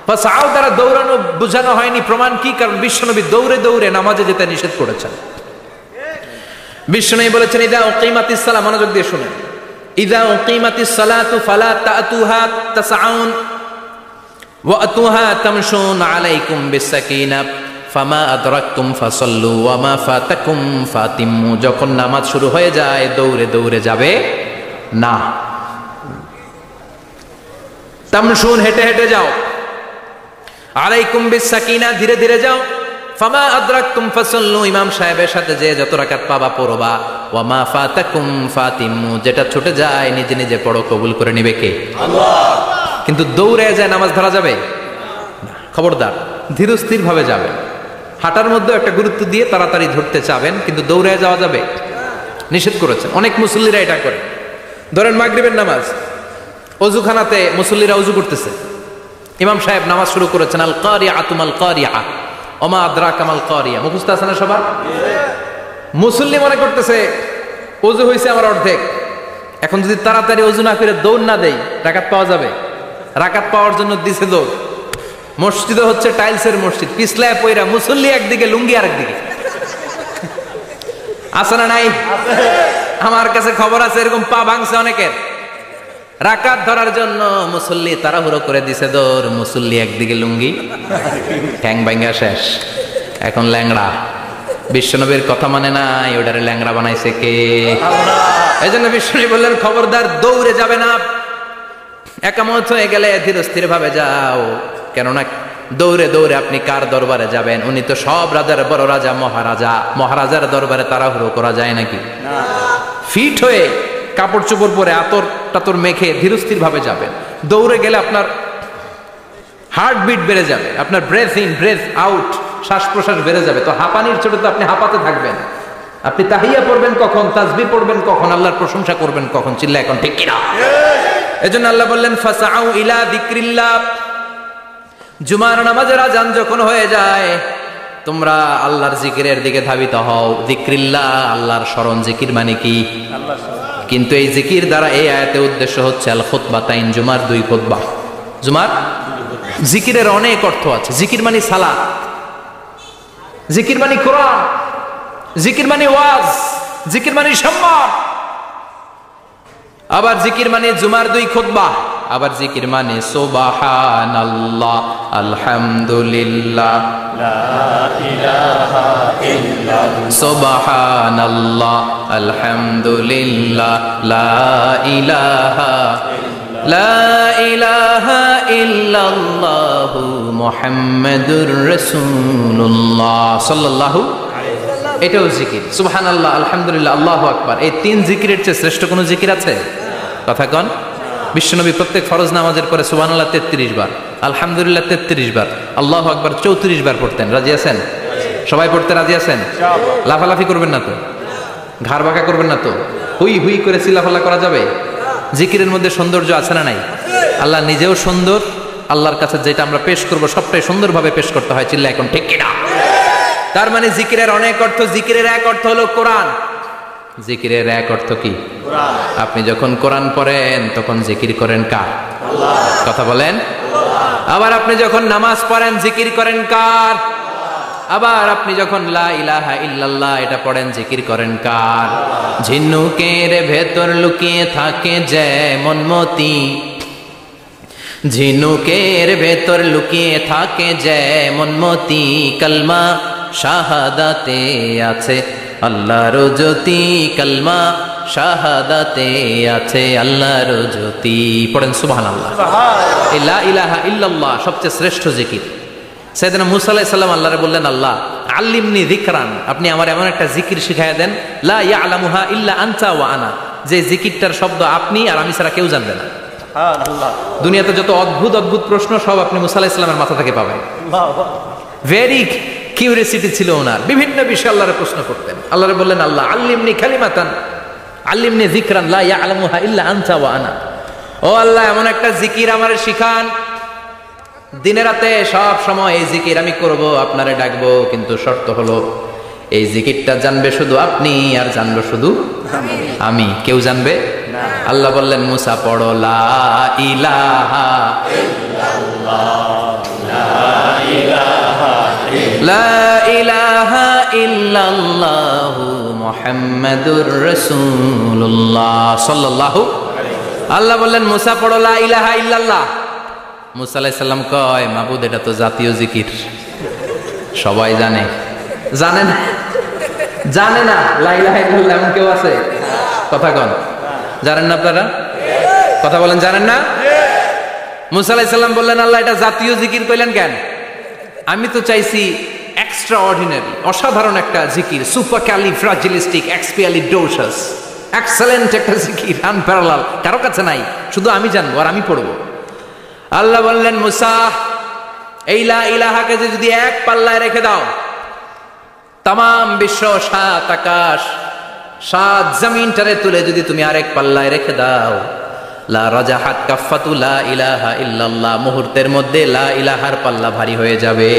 ফাসআউ দ্বারা দৌড়ানো বোঝানো হয়নি। প্রমাণ কি? কারণ বিশ্বনবী দৌড়ে দৌড়ে নামাজে যেতে নিষেধ করেছেন। বিশ্বনবী বলেছেন ইযা উকিমাতিস সালাহ, মনোযোগ দিয়ে শুনেন, ইযা উকিমাতিস সালাতু ফালা তাতুহা তাসআউন ওয়া আতুহা তামশুন আলাইকুম বিসাকিনাহ ফামা আদরাকতুম ফাসাল্লু ওয়া মা ফাতাকুম ফাতিম্মু। যখন নামাজ শুরু হয়ে যায় দৌড়ে দৌড়ে যাবে না। তামশুন, হেঁটে হেঁটে যাও। আলাইকুম বিসাকিনাহ, ধীরে ধীরে যাও। ফামা আদরাকতুম ফাসাল্লু, ইমাম সাহেবের সাথে যে যত রাকাত পাবা পড়বা। ওয়া মা ফাতাকুম ফাতিম্মু, যেটা ছুটে যায় নিজে নিজে পড়ো, কবুল করে নিবে কে? আল্লাহ। কিন্তু দৌড়ে যায় নামাজ ধরা যাবে না। খবরদার, ধীর স্থির ভাবে যাবে। হাঁটার মধ্যে একটা গুরুত্ব দিয়ে তাড়াতাড়ি ধরতে চাবেন, কিন্তু দৌড়ে যাওয়া যাবে নিষেধ করেছেন। অনেক মুসল্লিরা এটা করে। ধরেন মাগরিবের নামাজ, অজুখানাতে মুসল্লিরা অজু করতেছে, ইমাম সাহেব নামাজ শুরু করেছেন আল কারিআতু মাল কারিআ ওমা আদরাকা মাল কারিআ। মুখস্থ আছে না সবার? মুসল্লি মনে করতেছে অজু হয়েছে আমার অর্ধেক, এখন যদি তাড়াতাড়ি অজু না করে দৌড় না দেই রাকাত পাওয়া যাবে। রাকাত পাওয়ার জন্য দিছে দৌড়। মসজিদে হচ্ছে টাইলসের মসজিদ, পিছলায় পয়রা মুসল্লি একদিকে, লুঙ্গি আরেকদিকে। আছে না নাই? আমার কাছে খবর আছে এরকম পা ভাঙছে অনেকের। রাকাত ধরার জন্য মুসল্লি তাড়াহুড়ো করে দিছে দৌড়, মুসল্লি একদিকে লুঙ্গি, ঠ্যাং ভাঙা শেষ, এখন ল্যাংড়া। বিশ্বনবীর কথা মানে নাই, ওটারে ল্যাংড়া বানাইছে কে? এই জন্য বিশ্বনবী বললেন খবরদার দৌড়ে যাবে না। একামত হয়ে গেলে ধীর স্থির ভাবে যাও, কেননা দৌড়ে দৌড়ে আপনি কার দরবারে যাবেন? উনি তো সব রাজার বড় রাজা, মহারাজা। মহারাজার দরবারে তাড়াহুড়ো করা যায় নাকি? ফিট হয়ে কাপড় চোপড় পরে আতর টাতর মেখে ধীরস্থির ভাবে যাবেন। দৌড়ে গেলে আপনার হার্টবিট বেড়ে যাবে, আপনার ব্রেথ ইন ব্রেথ আউট, শ্বাস প্রশ্বাস বেড়ে যাবে। তো হাঁপানির ছোট তো আপনি হাঁপাতে থাকবেন। আপনি তাহিয়া পড়বেন কখন, তাসবিহ পড়বেন কখন, আল্লাহর প্রশংসা করবেন কখন? চিল্লা এখন ঠিক কিনা? এজন্য আল্লাহ বললেন ফাসআউ ইলা যিকরিল্লাহ। জুমার নামাজের আযান যখন হয়ে যায় তোমরা আল্লাহর জিকিরের দিকে ধাবিত হও। যিকরিল্লাহ, আল্লাহর স্মরণ। জিকির মানে কি? কিন্তু এই জিকির দ্বারা এই আয়াতে উদ্দেশ্য হচ্ছে আল খুতবাতাইন, জুমার 2 খুতবা। জুমার জিকিরের অনেক অর্থ আছে। জিকির মানে সালাত, জিকির মানে কোরআন, জিকির মানে ওয়াজ, জিকির মানে সম্মান। আবার জিকির মানে জুমার 2 খুতবা। আবার জিকির মানে সুবহানাল্লাহ, আলহামদুলিল্লাহ, লা ইলাহা ইল্লাল্লাহ, সুবহানাল্লাহ, আলহামদুলিল্লাহ, লা ইলাহা ইল্লাল্লাহ, মুহাম্মাদুর রাসূলুল্লাহ সাল্লাল্লাহু আলাইহি ওয়াসাল্লাম। এটাও জিকির। সুবহানাল্লাহ, আলহামদুলিল্লাহ, আল্লাহু আকবার। এই 3 জিকিরের চেয়ে শ্রেষ্ঠ কোনো জিকির আছে? কথা কন। বিশ্বনবী প্রত্যেক ফরজ নামাজের পরে সুবহানাল্লাহ 33 বার, আলহামদুলিল্লাহ 33 বার, আল্লাহু আকবার 34 বার পড়তেন। রাজি আছেন? সবাই পড়তে রাজি আছেন? লাফালাফি করবেন না তো, ঘাড় বাঁকা করবেন না তো, হুই হুই করে চিল্লাফাল্লা করা যাবে? জিকিরের মধ্যে সৌন্দর্য আছে না নাই? আল্লাহ নিজেও সুন্দর, আল্লাহর কাছে যেটা আমরা পেশ করব সবটাই সুন্দরভাবে পেশ করতে হয়। চিল্লা এখন ঠিক কিনা? তার মানে জিকিরের অনেক অর্থ। জিকিরের এক অর্থ হলো কোরআন। জিকিরের এক অর্থ কি? কোরআন। আপনি যখন কোরআন পড়েন তখন জিকির করেন কার? আল্লাহ। কথা বলেন। আবার আপনি যখন নামাজ পড়েন জিকির করেন কার? আবার আপনি যখন লা ইলাহা ইল্লাল্লাহ এটা পড়েন জিকির করেন কার? ঝিনুকের ভেতর লুকিয়ে থাকে যেমন মতি, ঝিনুকের ভেতর লুকিয়ে থাকে যেমন মতি, কালমা শাহাদাতে আছে আল্লাহর জ্যোতি, কালমা শাহাদাতে আছে আল্লাহর জ্যোতি। পড়েন সুবহানাল্লাহ। লা ইলাহা ইল্লাল্লাহ সবচেয়ে শ্রেষ্ঠ জিকির। সাইয়েদনা মুসা আলাইহিস সালাম আল্লাহরে বললেন, আল্লাহ আল্লিমনি যিকরান, আপনি আমার এমন একটা জিকির শিখাইয়া দেন, লা ইয়ালামুহা ইল্লা আনতা ওয়া আনা, যে জিকিরটার শব্দ আপনি আর আমি ছাড়া কেউ জানবে না। দুনিয়াতে যত অদ্ভুত অদ্ভুত প্রশ্ন সব আপনি মুসা আলাইহিস সালামের মাথা থেকে পাবেন। ভেরি কিউরিয়াসিটি ছিল ওনার, বিভিন্ন বিষয়ে আল্লাহরে প্রশ্ন করতেন। আল্লাহরে বললেন, আল্লাহ আল্লিমনি কালিমাতান আল্লিমনি যিকরান লা ইয়ালামুহা ইল্লা আনতা ওয়া আনা, ও আল্লাহ এমন একটা জিকির আমারে শিখান, দিনে রাতে সব সময় এই জিকির আমি করব, আপনারে ডাকবো, কিন্তু শর্ত হলো এই জিকিরটা জানবে শুধু আপনি আর জানবো শুধু আমি, কেউ জানবে না। আল্লাহ বললেন, মুসা পড়ো লা ইলাহা ইল্লাল্লাহ, লা ইলাহা ইল্লাল্লাহ মুহাম্মাদুর রাসূলুল্লাহ সাল্লাল্লাহু। আল্লাহ বললেন, মুসা পড়ো লা ইলাহা ইল্লাল্লাহ। মুসা আলাইহিস সালাম কয়, মাবুদ এটা তো জাতীয় জিকির, সবাই জানে। জানে না? জানে না লা ইলাহা ইল্লাল্লাহ এমন কেউ আছে? কথা কন, জানেন না আপনারা? কথা বলেন, জানেন না? মুসা আলাইহিস সালাম বললেন, আল্লাহ এটা জাতীয় জিকির কইলেন কেন? আমি তো চাইছি এক্সট্রা অর্ডিনারি, অসাধারণ একটা জিকির, সুপারক্যালিফ্রাজিলিস্টিক এক্সপিয়ালিডোসাস, এক্সেলেন্ট একটা জিকির, আনপ্যারালাল, কারো কাছে নাই, শুধু আমি জানবো আর আমি পড়বো। আল্লাহ বললেন, মুসা এই লা ইলাহাকে যদি এক পাল্লায় রেখে দাও, তাম বিশ্ব, সাত আকাশ, সাত জমিনটারে তুলে যদি তুমি আরেক পাল্লায় রেখে দাও, লা রাজাহাত কাফাতু লা ইলাহা ইল্লাল্লাহ, মুহূর্তের মধ্যে লা ইলাহার পাল্লা ভারী হয়ে যাবে।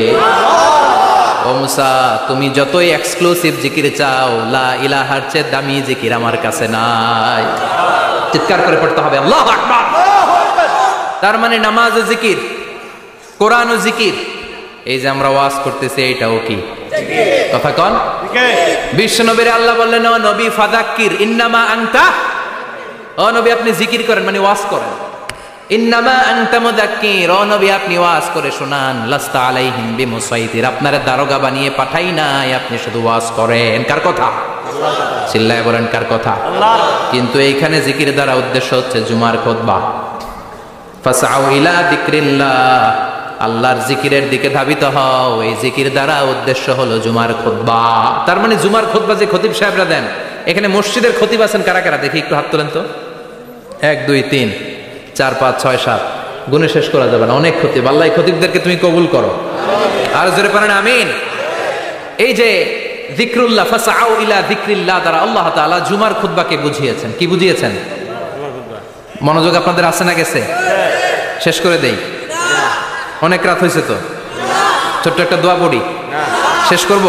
ও মুসা, তুমি যতই এক্সক্লুসিভ জিকির চাও, লা ইলাহার চেয়ে দামি জিকির আমার কাছে নাই। চিৎকার করে পড়তে হবে আল্লাহু আকবার। তার মানে নামাজ ও জিকির, কোরআন ও জিকির, এই যে আমরা ওয়াজ করতেছি এটাও কি কথা কন? বিশ্ব নবীর আল্লাহ বললেন, ও নবী ফাযাক্কির ইন্নামা আনতা, ও নবী আপনি জিকির করেন মানে ওয়াজ করেন। ইন্নামা আনতা মুযাক্কির, ও নবী আপনি ওয়াজ করে শোনান। লাস্তা আলাইহিম বিমুসাইতির, আপনারে দারোগা বানিয়ে পাঠাই নাই, আপনি শুধু ওয়াজ করেন। কার কথা? চিল্লায় বলেন কার কথা? আল্লাহ। কিন্তু এইখানে জিকির দ্বারা উদ্দেশ্য হচ্ছে জুমার খুতবা। ফাসআউ ইলা যিকরিল্লাহ, আল্লাহর জিকিরের দিকে ধাবিত হও, এই জিকির দ্বারা উদ্দেশ্য হলো জুমার খুতবা। তার মানে জুমার খুতবা যে খতিব সাহেবরা দেন, এখানে মসজিদের খতিব আছেন কারা কারা? দেখি একটু হাত তোলেন তো। 1 2 3 4 5 6 7, গুণে শেষ করা যাবে না, অনেক খতিব। আল্লাহ এই খতিবদেরকে তুমি কবুল করো, আর জোরে পড়েন আমিন। এই যে যিকরুল্লাহ, ফাসআউ ইলা যিকরিল্লাহ দ্বারা আল্লাহ তাআলা জুমার খুতবাকে বুঝিয়েছেন। কি বুঝিয়েছেন? মনোযোগ আপনাদের আছে না গেছে? শেষ করে দেই, অনেক রাত হয়েছে তো, ছোট্ট একটা দোয়া পড়ি, শেষ করব?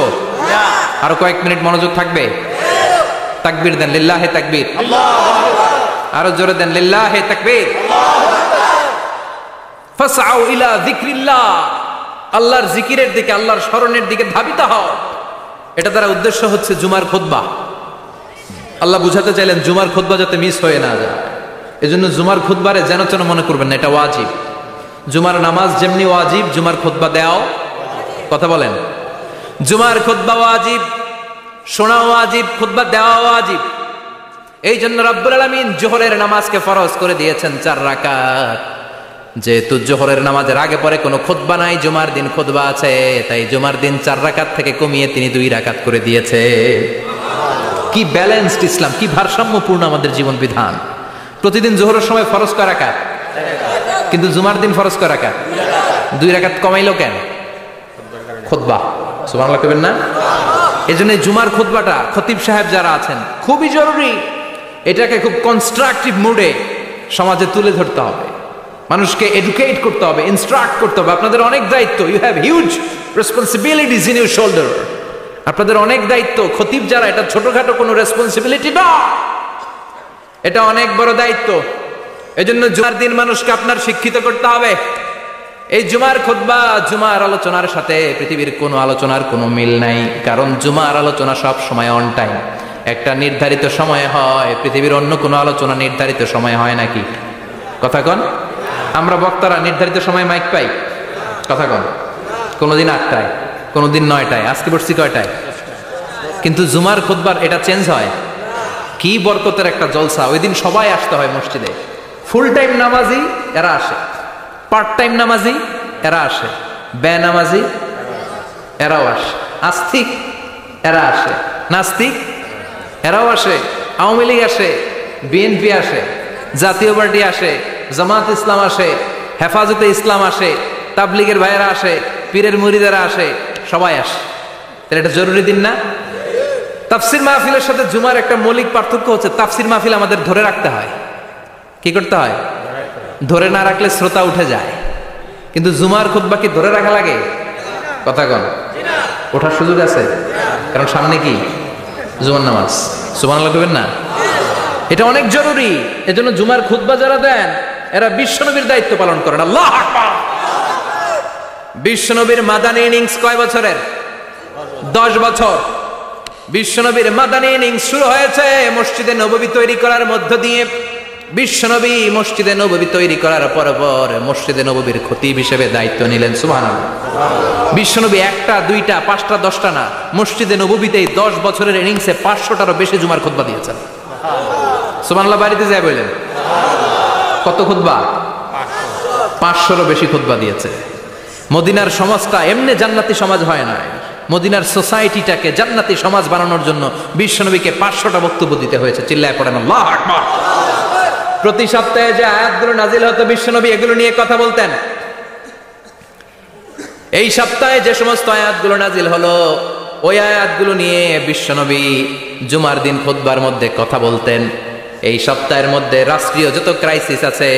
আরো কয়েক মিনিট মনোযোগ থাকবে? তাকবীর দেন, লিল্লাহে তাকবীর, আরো জোরে দেন, লিল্লাহে তাকবীর। ফাসআউ ইলা যিকরিল্লাহ, আল্লাহর জিকিরের দিকে, আল্লাহর স্মরণের দিকে ধাবিত হও। এটা দ্বারা উদ্দেশ্য হচ্ছে জুমার খুতবা। আল্লাহ বুঝাতে চাইলেন জুমার খুতবা যাতে মিস হয়ে না যায়, এজন্য জুমার খুতবারে যেন তেন মনে করবেন না, এটা ওয়াজিব। জুমার নামাজ যেমনি ওয়াজিব, জুমার খুতবা দেওয়াও, কথা বলেন, জুমার খুতবা ওয়াজিব, শোনা ওয়াজিব, খুতবা দেওয়া ওয়াজিব। এই জন্য রব্বুল আলামিন জোহরের নামাজকে ফরজ করে দিয়েছেন 4 রাকাত। যেহেতু জোহরের নামাজের আগে পরে কোনো খুতবা নাই, জুমার দিন খুতবা আছে, তাই জুমার দিন 4 রাকাত থেকে কমিয়ে তিনি 2 রাকাত করে দিয়েছে। কি ব্যালেন্সড ইসলাম, কি ভারসাম্যপূর্ণ আমাদের জীবন বিধান। প্রতিদিন জোহরের সময় ফরজ কয় রাকাত? কিন্তু জুমার দিন ফরজ কয় রাকাত? 2 রাকাত কমাইলো কেন? খুতবা। সুবহানাল্লাহ কইবেন না? এজন্য জুমার খুতবাটা খতিব সাহেব যারা আছেন খুবই জরুরি। এটাকে খুব কনস্ট্রাকটিভ মুডে সমাজে তুলে ধরতে হবে, মানুষকে এডুকেট করতে হবে, ইনস্ট্রাক্ট করতে হবে। আপনাদের অনেক দায়িত্ব, you have huge responsibilities in your shoulder. আপনাদের অনেক দায়িত্ব। খতিব যারা, এটা ছোটখাটো কোনো রেসপন্সিবিলিটি না, এটা অনেক বড় দায়িত্ব। এজন্য জুমার দিন মানুষকে আপনার শিক্ষিত করতে হবে। এই জুমার খুতবা, জুমার আলোচনার সাথে পৃথিবীর কোনো আলোচনার কোনো মিল নাই, কারণ জুমার আলোচনা সব সময় অন টাইম, একটা নির্ধারিত সময় হয়। পৃথিবীর অন্য কোনো আলোচনা নির্ধারিত সময় হয় নাকি? কথা কন। আমরা বক্তারা নির্ধারিত সময় মাইক পাই? কথা কন। কোনোদিন 8টায়, কোনোদিন 9টায়, আজকে বসছি কয়টায়? কিন্তু জুমার খুতবার এটা চেঞ্জ হয়। কি বরকতের একটা জলসা! ওই দিন সবাই আসতে হয় মসজিদে। ফুল টাইম নামাজি এরা আসে, পার্ট টাইম নামাজি এরা আসে, বেনামাজি এরাও আসে, আস্তিক এরা আসে, নাস্তিক এরাও আসে, আওয়ামী লীগ আসে, বিএনপি আসে, জাতীয় পার্টি আসে, জামাত ইসলাম আসে, হেফাজতে ইসলাম আসে, তাবলিগের ভাইয়েরা আসে, পীরের মুরিদেরা আসে, সবাই আসে। তাহলে এটা জরুরি দিন না? তাফসির মাহফিলের সাথে জুমার একটা মৌলিক পার্থক্য হচ্ছে, তাফসির মাহফিল আমাদের ধরে রাখতে হয়। কি করতে হয়? ধরে না রাখলে শ্রোতা উঠে যায়। কিন্তু জুমার খুতবা কি ধরে রাখা লাগে? কথা কন। ওঠার সুযোগ আছে, কারণ সামনে কি জুমার নামাজ। সুবহানাল্লাহ কইবেন না? এটা অনেক জরুরি। এজন্য জুমার খুতবা যারা দেন এরা বিশ্বনবীর দায়িত্ব পালন করেন। আল্লাহু আকবার। বিশ্বনবীর মাদানী ইনিংস কয় বছরের? 10 বছর। বিশ্বনবীর মাদানী ইনিংস শুরু হয়েছে মসজিদে নববী তৈরি করার মধ্য দিয়ে। বিশ্বনবী মসজিদে নববী তৈরি করার পর মসজিদে নববীর খতিব হিসেবে দায়িত্ব নিলেন। সুবহানাল্লাহ। বিশ্বনবী 1টা 2টা 5টা 10টা না, মসজিদে নববীতেই 10 বছরের ইনিংসে 500টারও বেশি জুমার খুতবা দিয়েছেন। সুবহানাল্লাহ। বাড়িতে যায় বললেন কত খুতবা? 500রও বেশি খুতবা দিয়েছে। মদিনার সমাজটা এমনি জান্নাতি সমাজ হয় না, মদিনার সোসাইটিটাকে জান্নাতি সমাজ বানানোর জন্য বিশ্বনবীকে 500টা বক্তব্য দিতে হয়েছে। চিল্লায় পড়েন আল্লাহু আকবার। প্রতি সপ্তাহে যে আয়াতগুলো নাজিল হতো বিশ্বনবী এগুলো নিয়ে কথা বলতেন। এই সপ্তাহে যে সমস্ত আয়াতগুলো নাজিল হলো ওই আয়াতগুলো নিয়ে বিশ্বনবী জুমার দিন খুতবার মধ্যে কথা বলতেন। এই সপ্তাহের মধ্যে রাষ্ট্রীয় যত ক্রাইসিস আছে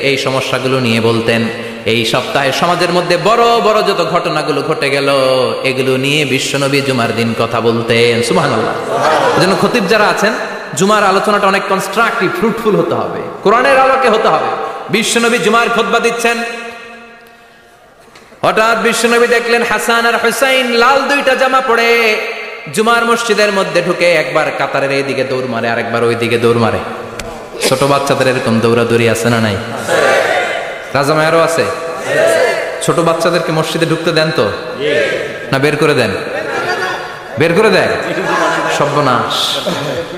এই সমস্যাগুলো নিয়ে বলতেন। এই সপ্তাহে সমাজের মধ্যে বড় বড় যত ঘটনাগুলো ঘটে গেল এগুলো নিয়ে বিশ্বনবী জুমার দিন কথা বলতেন। সুবহানাল্লাহ। এজন্য খতিব যারা আছেন জুমার আলোচনাটা অনেক কনস্ট্রাকটিভ, ফ্রুটফুল হতে হবে, কোরআনের আলোকে হতে হবে। বিশ্বনবী জুমার খুতবা দিচ্ছেন, হঠাৎ বিশ্বনবী দেখলেন হাসান আর হুসাইন লাল 2টা জামা পরে জুমার মসজিদের মধ্যে ঢুকে একবার কাতারের এইদিকে দৌড় মারে, আরেকবার ওইদিকে দৌড় মারে। ছোট বাচ্চাদের এরকম দৌড়াদৌড়ি আছে না নাই? রাজা মায়েরও আছে। ছোট বাচ্চাদেরকে মসজিদে ঢুকতে দেন তো না বের করে দেন? বের করে দেয়। সর্বনাশ।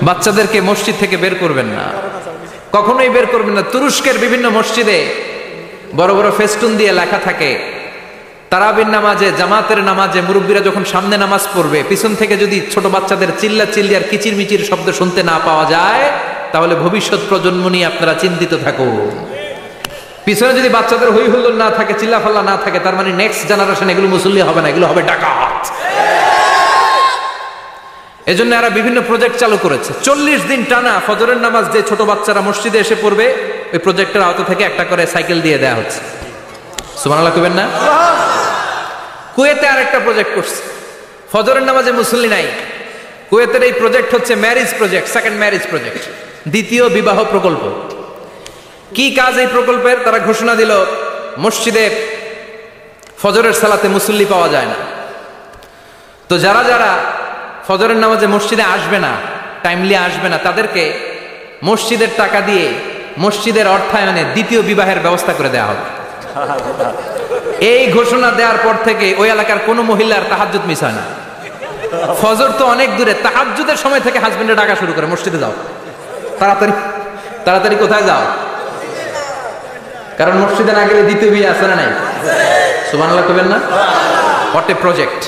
বাচ্চাদেরকে মসজিদ থেকে বের করবেন না, কখনোই বের করবেন না। তুরস্কের বিভিন্ন মসজিদে বড় বড় ফেস্টুন দিয়ে লেখা থাকে তারাবির নামাজে, জামাতের নামাজে মুরব্বীরা যখন সামনে নামাজ পড়বে পিছন থেকে যদি ছোট বাচ্চাদের চিল্লা চিল্লি আর কিচির মিচির শব্দ শুনতে না পাওয়া যায় তাহলে ভবিষ্যৎ প্রজন্ম নিয়ে আপনারা চিন্তিত থাকুন। পিছনে যদি বাচ্চাদের হই হুল্লোড় না থাকে, চিল্লাফাল্লা না থাকে, তার মানে নেক্সট জেনারেশন এগুলো মুসল্লি হবে না, এগুলো হবে ডাকাত। এজন্য এরা বিভিন্ন প্রজেক্ট চালু করেছে। 40 দিন টানা ফজরের নামাজ যে ছোট বাচ্চারা মসজিদে এসে পড়বে ওই প্রজেক্টের আওতা থেকে একটা করে সাইকেল দিয়ে দেওয়া হচ্ছে। সুবহানাল্লাহ কইবেন না? কুয়েতে আরেকটা প্রজেক্ট করছে, ফজরের নামাজে মুসল্লি নাই। কুয়েতের এই প্রজেক্ট হচ্ছে marriage project, second marriage project, দ্বিতীয় বিবাহ প্রকল্প। কি কাজ এই প্রকল্পের? তারা ঘোষণা দিল মসজিদে ফজরের সালাতে মুসল্লি পাওয়া যায় না, তো যারা যারা ফজরের নামাজে মসজিদে আসবে না, টাইমলি আসবে না, তাদেরকে মসজিদের টাকা দিয়ে মসজিদের অর্থায়নে দ্বিতীয় বিবাহের ব্যবস্থা করে দেওয়া হবে। এই ঘোষণা দেওয়ার পর থেকে ওই এলাকার কোন মহিলার তাহাজ্জুদ মিস হয় না। ফজর তো অনেক দূরে, তাহাজ্জুদের সময় থেকে হাজবেন্ডে ডাকা শুরু করে মসজিদে যাও, তাড়াতাড়ি তাড়াতাড়ি কোথায় যাও, কারণ মসজিদে না গেলে দ্বিতীয় বিয়ে আছে না নাই? সুবহানাল্লাহ কইবেন না? What a project,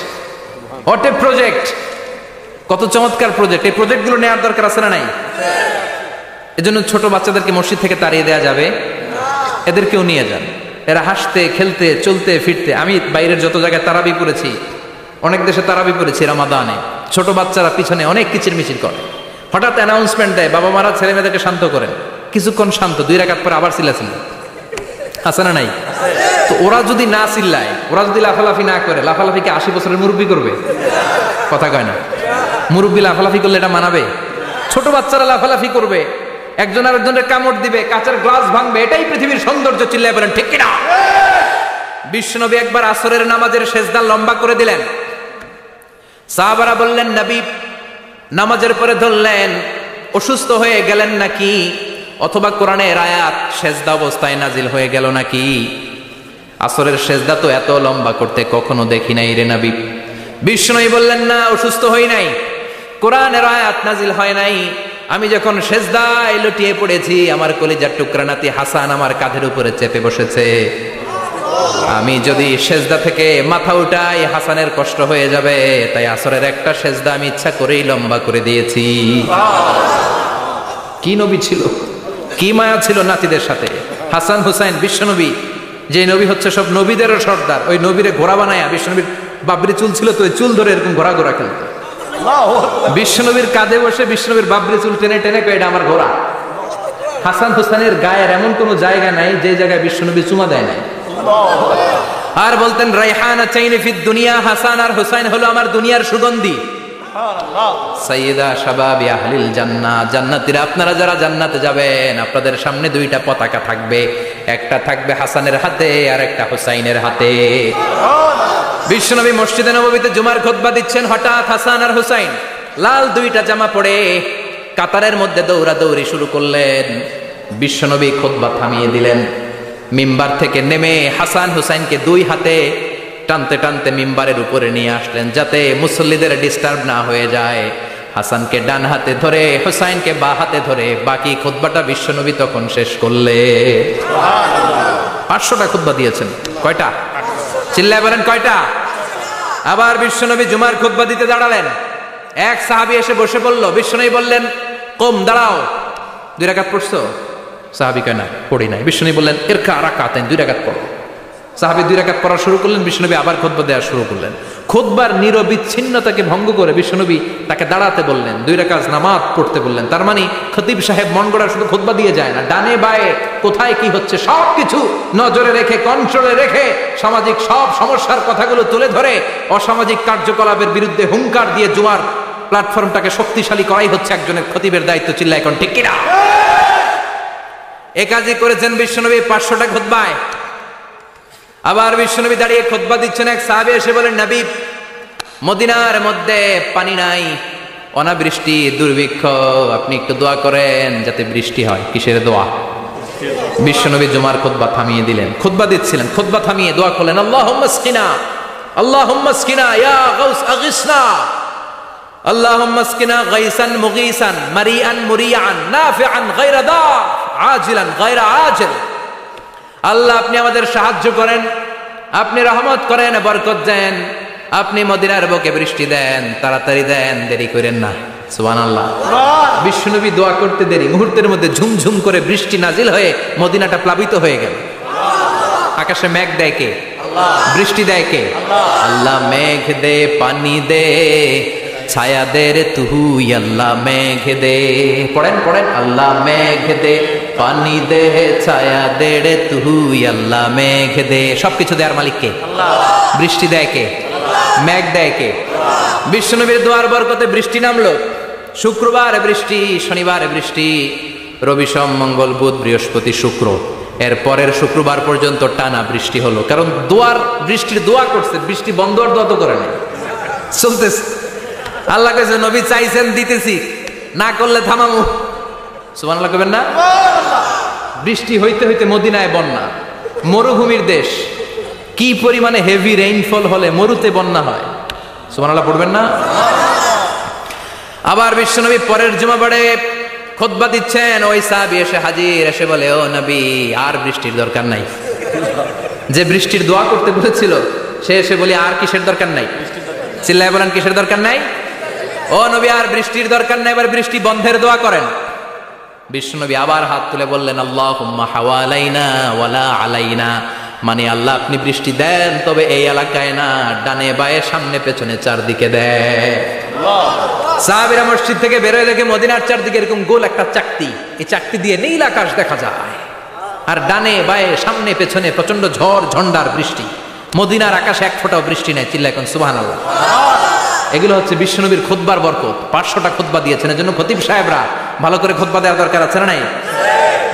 what a project, কত চমৎকার প্রজেক্ট। এই প্রজেক্টগুলো নেওয়ার দরকার আছে না নাই? এজন্য ছোট বাচ্চাদেরকে মসজিদ থেকে তাড়িয়ে দেওয়া যাবে, এদেরকেও নিয়ে যান। এরা হাসতে খেলতে চলতে ফিরতে, আমি বাইরের যত জায়গায় তারাবি পড়েছি, অনেক দেশে তারাবি পড়েছি রামাদানে, ছোট বাচ্চারা পিছনে অনেক কিচিরমিচির করে, হঠাৎ অ্যানাউন্সমেন্ট দেয় বাবা মারা ছেলে মেয়েদেরকে শান্ত করেন, কিছুক্ষণ শান্ত, 2 রাকাত পরে আবার চিল্লাচিল্লি, আছে না নাই? তো ওরা যদি না চিল্লায়, ওরা যদি লাফালাফি না করে, লাফালাফিকে 80 বছরের মুরব্বী করবে? কথা কয় না। মুরব্বী লাফালাফি করলে এটা মানাবে? ছোট বাচ্চারা লাফালাফি করবে, একজন আরেকজনের কামড় দিবে, কাঁচের গ্লাস ভাঙবে, এটাই পৃথিবীর সৌন্দর্য। চিল্লায় বলেন ঠিক কিনা? বিশ্বনবী একবার আসরের নামাজের সেজদা লম্বা করে দিলেন। সাহাবারা বললেন নবী, নামাজের পরে ধরলেন অসুস্থ হয়ে গেলেন নাকি, অথবা কোরআনের আয়াত সেজদা অবস্থায় নাজিল হয়ে গেল নাকি? আসরের সেজদা তো এত লম্বা করতে কখনো দেখি নাই রে নবী। বিশ্বনবী বললেন না, অসুস্থ হই নাই, কোরআনের আয়াত নাজিল হয় নাই, আমি যখন সেজদায় লুটিয়ে পড়েছি, আমার কলিজার টুকরা নাতি হাসান আমার কাঁধের উপরে চেপে বসেছে, আমি যদি সেজদা থেকে মাথা উঠাই হাসানের কষ্ট হয়ে যাবে, তাই আসরের একটা সেজদা আমি ইচ্ছা করেই লম্বা করে দিয়েছি। কি নবী ছিল, কি মায়া ছিল নাতিদের সাথে। হাসান হুসাইন বিশ্বনবী, যে নবী হচ্ছে সব নবীদেরও সর্দার, ওই নবীরে ঘোড়া বানায়া, বিশ্বনবীর বাবরি চুল ছিল তো ওই চুল ধরে এরকম ঘোড়া ঘোড়া খেলত, বিশ্বনবীর কাঁধে বসে বিশ্বনবীর বাবরি চুল টেনে টেনে কয় এটা আমার ঘোড়া। হাসান হুসাইনের গায়ের এমন কোন জায়গা নাই যে জায়গায় বিশ্বনবী চুমা দেয় নাই। আর বলতেন রাইহানা চাইনি ফিদ দুনিয়া, হাসান আর হুসাইন হলো আমার দুনিয়ার সুগন্ধি। সাইয়্যিদা শাবাবি আহলিল জান্নাহ, জান্নাতীরা আপনারা যারা জান্নাতে যাবেন, আপনাদের সামনে 2টা পতাকা থাকবে, একটা থাকবে হাসানের হাতে আর একটা হুসাইনের হাতে। বিশ্বনবী মসজিদে নববীতে জুমার খুতবা দিচ্ছেন, হঠাৎ হাসান আর হুসাইন লাল 2টা জামা পরে কাতারের মধ্যে দৌড়াদৌড়ি শুরু করলেন। বিশ্বনবী খুতবা থামিয়ে দিলেন, মিম্বার থেকে নেমে হাসান হুসাইনকে 2 হাতে টানতে টানতে মিম্বারের উপরে নিয়ে আসলেন, যাতে মুসল্লিদের ডিস্টার্ব না হয়ে যায়। হাসানকে ডান হাতে ধরে, হুসাইনকে বাঁ হাতে ধরে বাকি খুতবাটা বিশ্বনবী তখন শেষ করলে। 500টা খুতবা দিয়েছেন। কয়টা? চিল্লায় বলেন কয়টা? আবার বিশ্বনবী জুমার খুতবা দিতে দাঁড়ালেন, এক সাহাবী এসে বসে পড়ল। বিশ্বনবী বললেন কম, দাঁড়াও, 2 রাকাত পড়ছো? সাহাবী কয় না, পড়ি নাই। বিশ্বনবী বললেন ইরকা রাকাতাইন, 2 রাকাত পড়ো। সাহাবী 2 রাকাত পড়া শুরু করলেন, বিশ্বনবী আবার খুতবা দেওয়া শুরু করলেন। খুতবার নিরবিচ্ছিন্নতাকে ভঙ্গ করে বিশ্বনবী তাকে দাঁড়াতে বললেন, 2 রাকাত নামাজ পড়তে বললেন। তার মানে খতিব সাহেব মন গড়া শুধু খুতবা দিয়ে যায় না, ডানে বায়ে কোথায় কি হচ্ছে সবকিছু নজরে রেখে, কন্ট্রোলে রেখে, সামাজিক সব সমস্যার কথাগুলো তুলে ধরে অসামাজিক কার্যকলাপের বিরুদ্ধে হুঙ্কার দিয়ে জুমার প্ল্যাটফর্মটাকে শক্তিশালী করাই হচ্ছে একজনের খতিবের দায়িত্ব। চিল্লা এখন ঠিক কিনা? এ কাজই করেছেন বিশ্বনবী 500টা খুতবায়। আবার বিশ্বনবী দাঁড়িয়ে খুতবা দিচ্ছেন, এক সাহাবী এসে বলেন নবী, মদিনার মধ্যে পানি নাই, অনাবৃষ্টি, দুর্ভিক্ষ, আপনি একটু দোয়া করেন যাতে বৃষ্টি হয়। কিসের দোয়া? বিশ্বনবী জুমার খুতবা থামিয়ে দিলেন, খুতবা দিচ্ছিলেন, খুতবা থামিয়ে দোয়া করলেন, আল্লাহুম্মা স্কিনা, আল্লাহুম্মা স্কিনা ইয়া গাউস আগিসনা, আল্লাহুম্মা স্কিনা গাইসান মুগীসান মারিআন মুরিআন নাফিআন গায়রা দার আজিলান গায়রা আজিল। আল্লাহ আপনি আমাদের সাহায্য করেন, আপনি রহমত করেন, বরকত দেন, আপনি মদিনার বুকে বৃষ্টি দেন, তাড়াতাড়ি দেন, দেরি করেন না। সুবহানাল্লাহ। বিশ্বনবী দোয়া করতে দেরি, মুহূর্তের মধ্যে ঝুমঝুম করে বৃষ্টি নাজিল হয়ে মদিনাটা প্লাবিত হয়ে গেল। আকাশে মেঘ দেয় কে? বৃষ্টি দেয় কে? আল্লাহ মেঘ দে, পানি দে, ছায়া দে রে তুই, আল্লাহ মেঘ দে। পড়েন পড়েন, আল্লাহ মেঘ দে, পানি দে, ছায়া দে রে তুই, আল্লাহ মেঘ দে। সবকিছু দেয়ার মালিক কে? বৃষ্টি দেয় কে? মেঘ দেয় কে? বিশ্বনবীর দোয়ার বরকতে বৃষ্টি নামলো। শুক্রবার বৃষ্টি, শনিবার বৃষ্টি, রবি সোম মঙ্গল বুধ বৃহস্পতি শুক্র, এর পরের শুক্রবার পর্যন্ত টানা বৃষ্টি হলো। কারণ দোয়ার বৃষ্টির দোয়া করছে, বৃষ্টি বন্ধ আর দোয়া তো করে নাই, চলতেছে। আল্লাহ কাছে নবী চাইছেন, দিতেছি, না করলে থামামু। সুবহানাল্লাহ কইবেন না? বৃষ্টি হইতে হইতে মদিনায় বন্যা, মরুভূমির দেশ, কি পরিমাণে হেভি রেইনফল হলে মরুতে বন্যা হয়। সুবহানাল্লাহ পড়বেন না? আবার বিশ্বনবী পরের জুমাবারে খুতবা দিচ্ছেন, ওই সাহাবী এসে হাজির, এসে বলে ও নবী আর বৃষ্টির দরকার নাই। যে বৃষ্টির দোয়া করতে বলেছিল সে এসে বলি আর কিসের দরকার নাই? চিল্লায় বলেন কিসের দরকার নাই? ও নবী আর বৃষ্টির দরকার নাই, এবার বৃষ্টি বন্ধের দোয়া করেন। বিশ্বনবী আবার হাত তুলে বললেন, আল্লাহুম্মা হাওয়ালাইনা ওয়ালা আলাইনা, মানে আল্লাহ আপনি বৃষ্টি দেন, তবে এই এলাকায় না, ডানে বায়ে সামনে পেছনে চারদিকে দেয়। সাহাবীরা মসজিদ থেকে বের হয়ে দেখে মদিনার চারদিকে এরকম গোল একটা চাকতি, এই চাকতি দিয়ে নীল আকাশ দেখা যায়, আর ডানে বায়ে সামনে পেছনে প্রচন্ড ঝড় ঝন্ডার বৃষ্টি। মদিনার আকাশে এক ফোঁটাও বৃষ্টি নেই। চিল্লা এখন সুবহানাল্লাহ। এগুলো হচ্ছে বিশ্বনবীর খুতবার বরকত। 500টা খুতবা দিয়েছেন, এজন্য খতিব সাহেবরা ভালো করে খুতবা দেওয়ার দরকার আছে না নাই?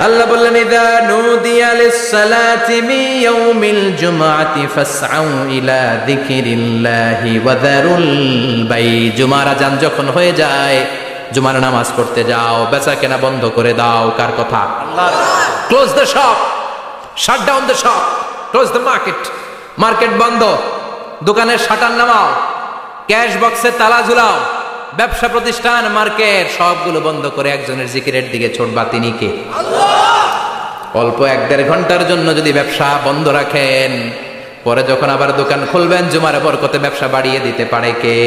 আল্লাহ বললেন, ইযা নুদিয়া লিস-সালাতি মিন ইয়াউমিল জুমআতি ফাসআউ ইলা যিকিরিল্লাহি ওয়া যারুল বাই। জুমার আযান যখন হয়ে যায়, জুমার নামাজ পড়তে যাও, বেচা কেনা বন্ধ করে দাও। কার কথা? আল্লাহর। Close the shop, shut down the shop, close the market. Market বন্ধ, দোকানের শাটার নামাও, ক্যাশ বক্সে তালা ঝুলাও, ব্যবসা প্রতিষ্ঠান মার্কেট সবগুলো বন্ধ করে একজনের জিকিরের দিকে ছোটবা। তিনি কে? আল্লাহ। অল্প 1-1.5 ঘন্টার জন্য যদি ব্যবসা বন্ধ রাখেন, পরে যখন আবার দোকান খুলবেন, জুমার বরকতে ব্যবসা বাড়িয়ে দিতে পারে কে?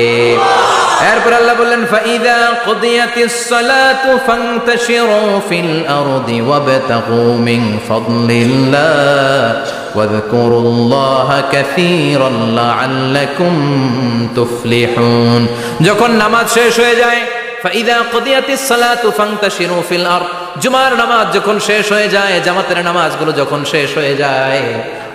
এরপর আল্লাহ বললেন, ফাইদা কুদিয়াতিস সালাতু ফান্তাশিরু ফিল আরদি ওয়াবতাগু মিন ফাদলিল্লাহ ওয়াযকুরুল্লাহা কাসীরান লাআল্লাকুম তুফলিহুন। যখন নামাজ শেষ হয়ে যায়, ফাইদা কুদিয়াতিস সালাতু ফান্তাশিরু ফিল আরদ, জুমার নামাজ যখন শেষ হয়ে যায়, জামাতের নামাজগুলো যখন শেষ হয়ে যায়,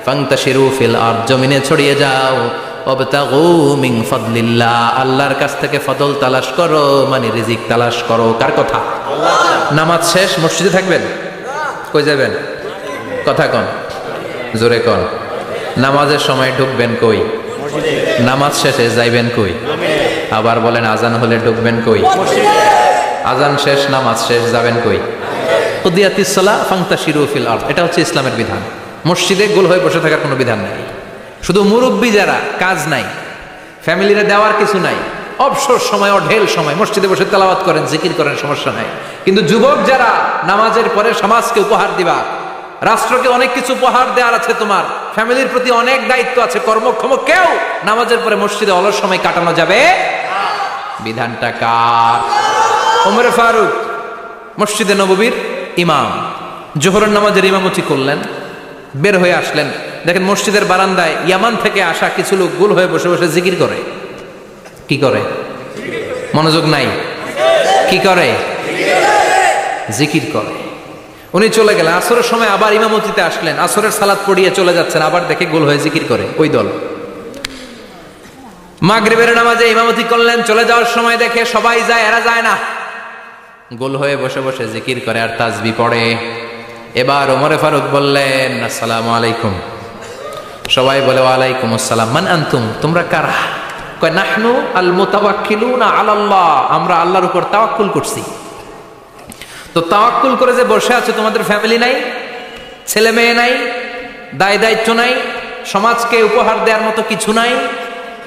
ফান্তাশিরু ফিল আরদ, জমিনে ছড়িয়ে যাও, ওয়াবতাগু মিন ফাদলিল্লাহ, আল্লাহর কাছ থেকে ফজল তালাশ করো, মানে রিজিক তালাশ করো। কার কথা? আল্লাহ। নামাজ শেষ মসজিদে থাকবেন? কই যাবেন? কথা কন, জোরে কন। নামাজের সময় ঢুকবেন কই? মসজিদে। নামাজ শেষে যাইবেন কই? আবার বলেন, আজান হলে ঢুকবেন কই? মসজিদে। আজান শেষ, নামাজ শেষ, যাবেন কই? কুদিয়াতিস সালাহ ফান্তাশিরু ফিল আরদ। এটা হচ্ছে ইসলামের বিধান। মসজিদে গোল হয়ে বসে থাকার কোনো বিধান নেই। শুধু মুরব্বী যারা, কাজ নাই, ফ্যামিলিরে দেওয়ার কিছু নাই, অবসর সময়, অঢেল সময় মসজিদে বসে তেলাওয়াত করেন, জিকির করেন, সমস্যা নাই। কিন্তু যুবক যারা, নামাজের পরে সমাজকে উপহার দিবা, রাষ্ট্রকে অনেক কিছু উপহার দেওয়ার আছে, তোমার ফ্যামিলির প্রতি অনেক দায়িত্ব আছে, কর্মক্ষম কেউ নামাজের পরে মসজিদে অলস সময় কাটানো যাবে? বিধানটা কার? ওমর ফারুক মসজিদে নববীর ইমাম, জোহরের নামাজের ইমামতি করলেন, বের হয়ে আসলেন, দেখেন মসজিদের বারান্দায় ইয়ামান থেকে আসা কিছু লোক গোল হয়ে বসে বসে জিকির করে। কি করে? মনোযোগ নাই। কি করে? জিকির করে। উনি চলে গেলেন, আসরের সময় আবার ইমামতিতে আসলেন, আসরের সালাত পড়িয়ে চলে যাচ্ছেন, আবার দেখে গোল হয়ে জিকির করে ওই দল। মাগরিবের নামাজে ইমামতি করলেন, চলে যাওয়ার সময় দেখে সবাই যায়, এরা যায় না, গোল হয়ে বসে বসে জিকির করে আর তাসবিহ পড়ে। এবার ওমর ফারুক বললেন, আসসালামু আলাইকুম। সবাই বলে, ওয়ালাইকুম আসসালাম। মান আনতুম, তোমরা কারা? কয়, নাহনু আল মুতাওয়াক্কিলুনা আলাল্লাহ, আমরা আল্লাহর উপর তাওয়াক্কুল করছি। তো তাওয়াক্কুল করে যে বসে আছে, তোমাদের ফ্যামিলি নাই, ছেলে মেয়ে নাই, দায় দায়িত্ব নাই, সমাজকে উপহার দেওয়ার মতো কিছু নাই,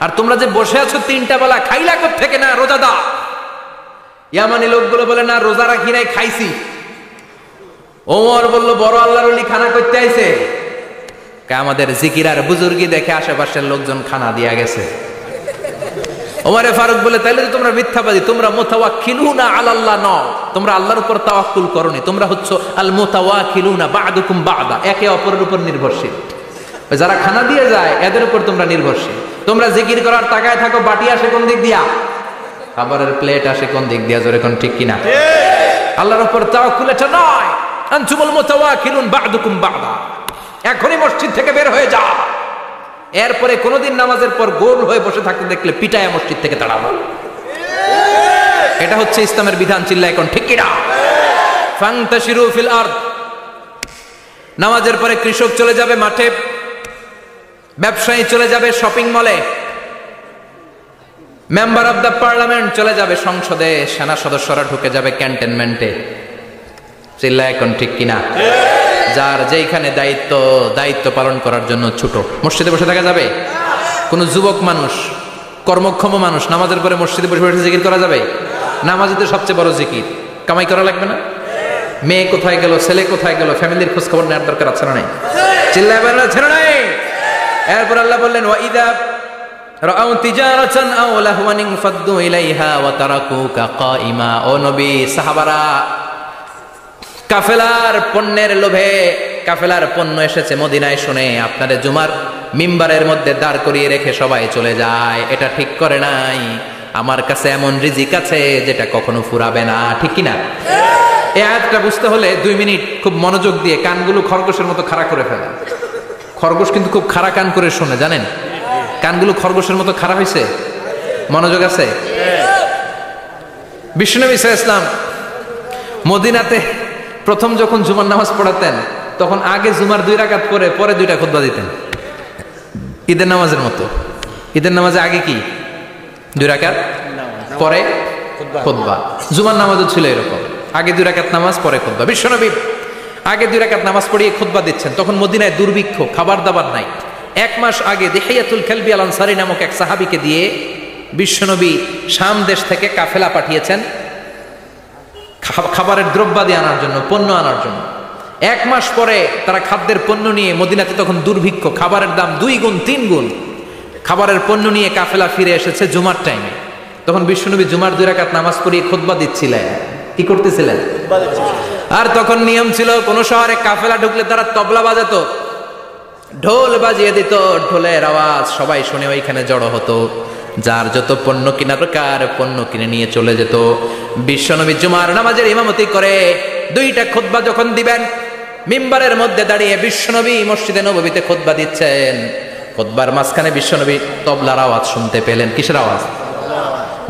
আর তোমরা যে বসে আছো 3টা বেলা, খাইলা কোত্থেকে? না রোজাদা। ইয়ামানি লোকগুলো বলে, না রোজা রাখি নাই, খাইছি। ওমর বলল, বড় আল্লাহর ওলি খানা করতে আইছে। আমাদের জিকির আর বুজুর্গি দেখে আশেপাশের লোকজন খানা দিয়া গেছে। ওমরে ফারুক বলে, তাইলে তো তোমরা মিথ্যাবাদী, তোমরা মুতাওয়াক্কিলুনা আলাল্লাহ নও, তোমরা আল্লাহর উপর তাওয়াক্কুল করনি, তোমরা হচ্ছে আল মুতাওয়াক্কিলুনা বা'দুকুম বা'দা, একে অপরের উপর নির্ভরশীল। যারা খানা দিয়ে যায় এদের উপর তোমরা নির্ভরশীল। তোমরা জিকির করার তাকায় থাকো, বাটি আসে কোন দিক দিয়া, খাবারের প্লেট আসে কোন দিক দিয়া, জোরে কোন ঠিক কিনা? আল্লাহর উপর তাওয়াক্কুল এটা নয়। আনতুমুল মুতাওয়াক্কিলুন বা'দুকুম বা'দা। এখনই মসজিদ থেকে বের হয়ে যাও। এরপরে কোনদিন নামাজের পর গোল হয়ে বসে থাকতে দেখলে পিটায়া মসজিদ থেকে তাড়াবো। এটা হচ্ছে ইসলামের বিধান। চিল্লা এখন ঠিক কিনা? ফান্তাশিরু ফিল আরদ। নামাজের পরে কৃষক চলে যাবে মাঠে, ব্যবসায়ী চলে যাবে শপিং মলে, মেম্বার অব দ্য পার্লামেন্ট চলে যাবে সংসদে, সেনা সদস্যরা ঢুকে যাবে ক্যান্টনমেন্টে। চিল্লা এখন ঠিক কিনা? যার যেখানে দায়িত্ব পালন করার জন্য ছোট, মসজিদে বসে থাকা যাবে? কোন যুবক মানুষ, কর্মক্ষম মানুষ নামাজের পরে মসজিদে বসে বসে জিকির করা যাবে? নামাজই তো সবচেয়ে বড় জিকির। কামাই করা লাগবে না? মেয়ে কোথায় গেল, ছেলে কোথায় গেল, ফ্যামিলির খোঁজ খবর নেওয়ার দরকার আছে না নাই? চিল্লায় বলেন আছে না নাই? এরপর আল্লাহ বললেন, ওয়া ইযা রাআউ তিজারাতান আও লাহওয়ান ফাদ্দু ইলাইহা ওয়া তারাকুকা কাইমা। ও নবী, সাহাবারা কাফেলার পণ্যের লোভে কাফেলার পণ্য এসেছে মদিনায় শুনে আপনাদের জুমার মিম্বারের মধ্যে দাঁড় করিয়ে রেখে সবাই চলে যায়। এটা ঠিক করে নাই। আমার কাছে এমন রিজিক আছে যেটা কখনো ফুরাবে না, ঠিক কিনা? এই আয়াতটা বুঝতে হলে 2 মিনিট খুব মনোযোগ দিয়ে কানগুলো খরগোশের মতো খাড়া করে ফেলেন। খরগোশ কিন্তু খুব খাড়া কান করে শোনে, জানেন? কানগুলো খরগোশের মতো খাড়া হয়েছে। মনোযোগ আছে? বিশ্বনবী সাল্লাল্লাহু আলাইহি ওয়াসাল্লাম মদিনাতে প্রথম যখন জুমার নামাজ পড়াতেন তখন আগে জুমার 2 রাকাত পরে 2টা খুতবা দিতেন, ঈদের নামাজের মতো। ঈদের নামাজে আগে কি 2 রাকাত, পরে খুতবা। জুমার নামাজও ছিল এরকম, আগে 2 রাকাত নামাজ, পরে খুতবা। বিশ্বনবী আগে 2 রাকাত নামাজ পড়িয়ে খুতবা দিচ্ছেন, তখন মদিনায় দুর্ভিক্ষ, খাবার দাবার নাই। 1 মাস আগে দিহিয়াতুল কালবি আল আনসারী নামক এক সাহাবীকে দিয়ে বিশ্বনবী শাম দেশ থেকে কাফেলা পাঠিয়েছেন খাবারের দ্রব্যাদি আনার জন্য, পণ্য আনার জন্য। 1 মাস পরে তারা খাদ্যের পণ্য নিয়ে, মদিনাতে তখন দুর্ভিক্ষ, খাবারের দাম 2 গুণ 3 গুণ, খাবারের পণ্য নিয়ে কাফেলা ফিরে এসেছে জুমার টাইমে। তখন বিশ্বনবী জুমার 2 রাকাত নামাজ পড়িয়ে খুতবা দিচ্ছিলেন। কি করতেছিলেন? আর তখন নিয়ম ছিল, কোন শহরে কাফেলা ঢুকলে তারা তবলা বাজাতো, ঢোল বাজিয়ে দিত, ঢোলের আওয়াজ সবাই শুনে ওইখানে জড়ো হতো। যার যত পণ্য কিনা দরকার পণ্য কিনে নিয়ে চলে যেত। বিশ্বনবী জুমার নামাজের ইমামতি করে 2টা খুতবা যখন দিবেন, মিম্বারের মধ্যে দাঁড়িয়ে বিশ্বনবী মসজিদে নববীতে খুতবা দিচ্ছেন। খুতবার মাঝখানে বিশ্বনবী তবলার আওয়াজ শুনতে পেলেন। কিসের আওয়াজ?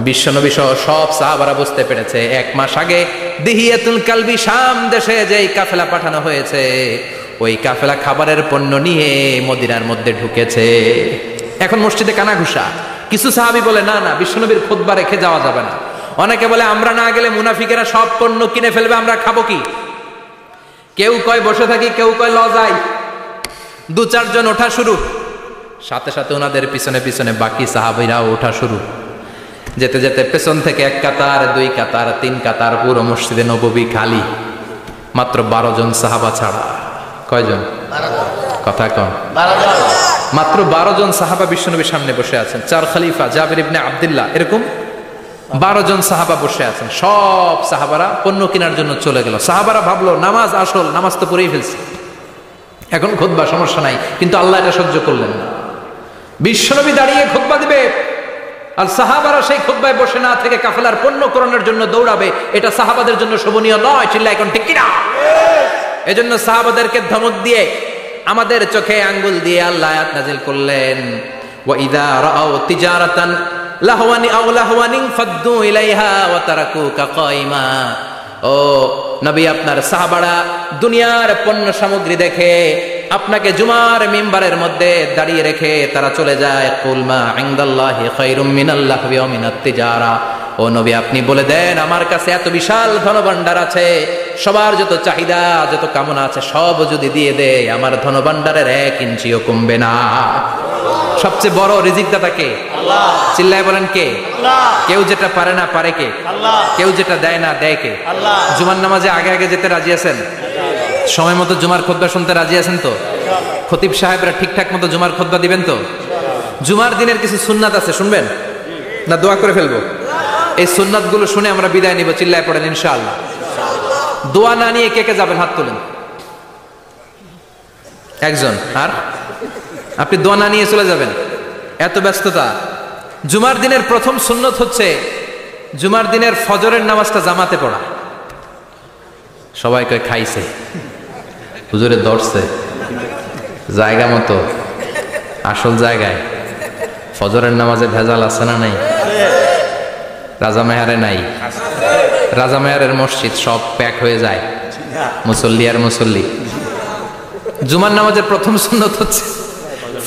বিশ্বনবী সহ সব সাহাবারা বুঝতে পেরেছে 1 মাস আগে দিহিয়াতুল কালবি শাম দেশে যেই কাফেলা পাঠানো হয়েছে, ওই কাফেলা খাবারের পণ্য নিয়ে মদিনার মধ্যে ঢুকেছে। এখন মসজিদে কানাঘুষা। কিছু সাহাবী বলে না না, বিশ্বনবীর খুতবা রেখে যাওয়া যাবে না। অনেকে বলে আমরা না গেলে মুনাফিকেরা সব পণ্য কিনে ফেলবে, আমরা খাবো কি? কেউ কয় বসে থাকি, কেউ কয় ল যাই। 2-4 জন ওঠা শুরু, সাথে সাথে ওনাদের পিছনে পিছনে বাকি সাহাবীরাও ওঠা শুরু। যেতে যেতে পেছন থেকে 1 কাতার, 2 কাতার, 3 কাতার, পুরো মসজিদে নববী খালি, মাত্র 12 জন সাহাবা ছাড়া। কয়জন? কথা কম। মাত্র 12 জন সাহাবা বিশ্বনবীর সামনে বসে আছেন। 4 খলিফা, জাবির ইবনে আব্দুল্লাহ, এরকম 12 জন সাহাবা বসে আছেন। সব সাহাবারা পণ্য কেনার জন্য চলে গেল। সাহাবারা ভাবলো নামাজ আসল, নামাজ তো পড়েই ফেলছে, এখন খুতবা সমস্যা নাই। কিন্তু আল্লাহ এটা সহ্য করলেন না। বিশ্বনবী দাঁড়িয়ে খুতবা দিবে আর সাহাবারা সেই খুতবায় বসে না থেকে কাফেলার পণ্য করণের জন্য দৌড়াবে, এটা সাহাবাদের জন্য শোভনীয় নয়। চিল্লা এখন ঠিক কিনা? এজন্য সাহাবাদেরকে ধমক দিয়ে, আমাদের চোখে আঙ্গুল দিয়ে আল্লাহ আয়াত নাযিল করলেন, ওয়া ইযা রাআউ তিজারাতান লাহওয়ানি আও লাহওয়ানিন ফাদ্দু ইলাইহা ওয়া তারাকুকা কাইমা। ও নবী, আপনার সাহাবারা দুনিয়ার পণ্য সামগ্রী দেখে আপনাকে জুমার মিম্বারের মধ্যে দাঁড়িয়ে রেখে তারা চলে যায়। কুল মা ইনদাল্লাহি খায়রুম মিনাল লাহওয়ি ওয়া মিনাত তিজারা। ও নবী, আপনি বলে দেন আমার কাছে এত বিশাল ধনভাণ্ডার আছে, সবার যত চাহিদা, যত কামনা আছে সব যদি দিয়ে দেয়, আমার ধনভাণ্ডারের 1 ইঞ্চিও কমবে না। সবচেয়ে বড় রিজিকদাতা কে? আল্লাহ। চিল্লায় বলেন কে? আল্লাহ। কেউ যেটা পারে না পারে কে? আল্লাহ। কেউ যেটা দেয় না দেয় কে? আল্লাহ। জুমার নামাজে আগে আগে যেতে রাজি আছেন? সময় মতো জুমার খুতবা শুনতে রাজি আছেন তো? খতিব সাহেবরা ঠিকঠাক মতো জুমার খুতবা দিবেন তো? জুমার দিনের কিছু সুন্নাত আছে, শুনবেন না দোয়া করে ফেলবো? এই সুন্নাত গুলো শুনে আমরা বিদায় নিব। চিল্লায় পড়েন ইনশাআল্লাহ। দোয়া না নিয়ে কে কে যাবেন? হাত তোলেন। একজন। আর আপনি দোয়া না নিয়ে চলে যাবেন? এত ব্যস্ততা। জুমার দিনের প্রথম সুন্নত হচ্ছে জুমার দিনের ফজরের নামাজটা জামাতে পড়া। সবাই কয় খাইছে, হুজুরে ধরছে জায়গা মতো, আসল জায়গায়। ফজরের নামাজে ভেজাল আছে না নাই? রাজা মেহারে নাই? রাজা মেহারের মসজিদ সব প্যাক হয়ে যায়, মুসল্লি আর মুসল্লি। জুমার নামাজের প্রথম সুন্নত হচ্ছে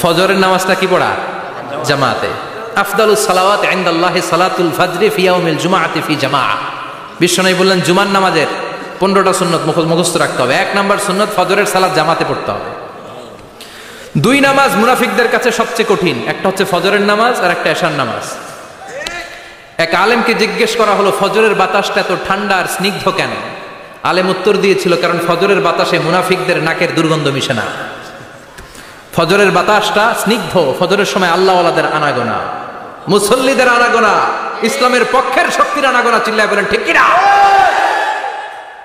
ফজরের নামাজটা কি পড়া? জামাতে। আফদালুস সালাওয়াত ইনদাল্লাহি সালাতুল ফাজরি ফি ইয়াউমিল জুমআতি ফি জামাআ। বিশ্বনবী বললেন জুমার নামাজের 15টা সুন্নত মুখস্থ রাখতে হবে। 1 নাম্বার সুন্নত ফজরের সালাত জামাতে পড়তে হবে। 2 নামাজ মুনাফিকদের কাছে সবচেয়ে কঠিন, একটা হচ্ছে ফজরের নামাজ আর একটা এশার নামাজ। এক আলেমকে জিজ্ঞেস করা হলো ফজরের বাতাসটা এত ঠান্ডা আর স্নিগ্ধ কেন? আলেম উত্তর দিয়েছিল, কারণ ফজরের বাতাসে মুনাফিকদের নাকের দুর্গন্ধ মিশে না। ফজরের বাতাসটা স্নিগ্ধ, ফজরের সময় আল্লাহওয়ালাদের আনাগোনা, মুসল্লিদের আনাগোনা, ইসলামের পক্ষের শক্তির আনাগোনা। চিল্লায় বলেন ঠিক কিনা?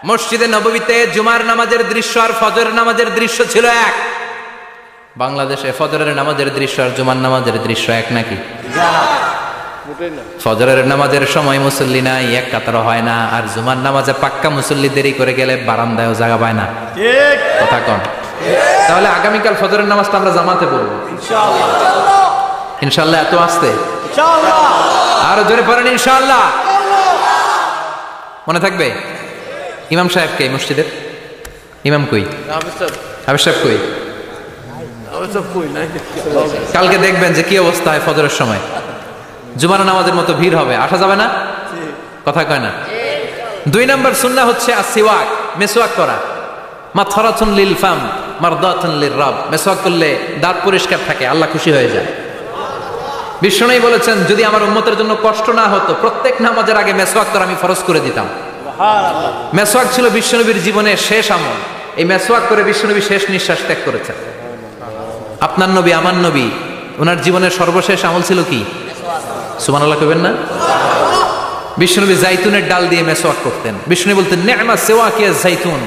মসজিদে নববীতে জুমার নামাজের দৃশ্য আর ফজরের নামাজের দৃশ্য ছিল এক। বাংলাদেশে ফজরের নামাজের দৃশ্য আর জুমার নামাজের দৃশ্য এক নাকি? ফজরের নামাজের সময় মুসল্লি নাই, এক কাতার হয় না, আর জুমার নামাজে পাক্কা মুসল্লি দেরি করে গেলে বারান্দায়ও জায়গা পায় না। কথা কন। তাহলে আগামীকাল ফজরের নামাজটা আমরা জামাতে পড়বো ইনশাআল্লাহ। এত আসতে আরো জোরে পড়েন ইনশাআল্লাহ। মনে থাকবে? ইমাম সাহেব কে মসজিদের? ইমাম কই? হাফেজ সাহেব কই? কালকে দেখবেন যে কি অবস্থা হয় ফজরের সময়। জুমার নামাজের মতো ভিড় হবে, আসা যাবে না। কথা কয় না। 2 নম্বর সুন্নাহ হচ্ছে আসওয়াক, মেসওয়াক করা। মাথরাতুন লিল ফাম মারদাতুন লির রব। মেসওয়াক করলে দাঁত পরিষ্কার থাকে, আল্লাহ খুশি হয়ে যায়। বিষ্ণু বলেছেন যদি আমার উম্মতের জন্য কষ্ট না হতো প্রত্যেক নামাজের আগে মেসওয়াক করা আমি ফরজ করে দিতাম। মেসওয়াক ছিল বিশ্বনবীর জীবনের শেষ আমল। এই মেসওয়াক করে বিশ্বনবী শেষ নিঃশ্বাস ত্যাগ করেছেন। আপনার নবী আমার নবী ওনার জীবনের সর্বশেষ আমল ছিল কি? সুবহানাল্লাহ কইবেন না? বিশ্বনবী জাইতুনের ডাল দিয়ে মেসওয়াক করতেন। বিষ্ণু বলতেন নি'মা সিওয়াকি আয-যাইতুন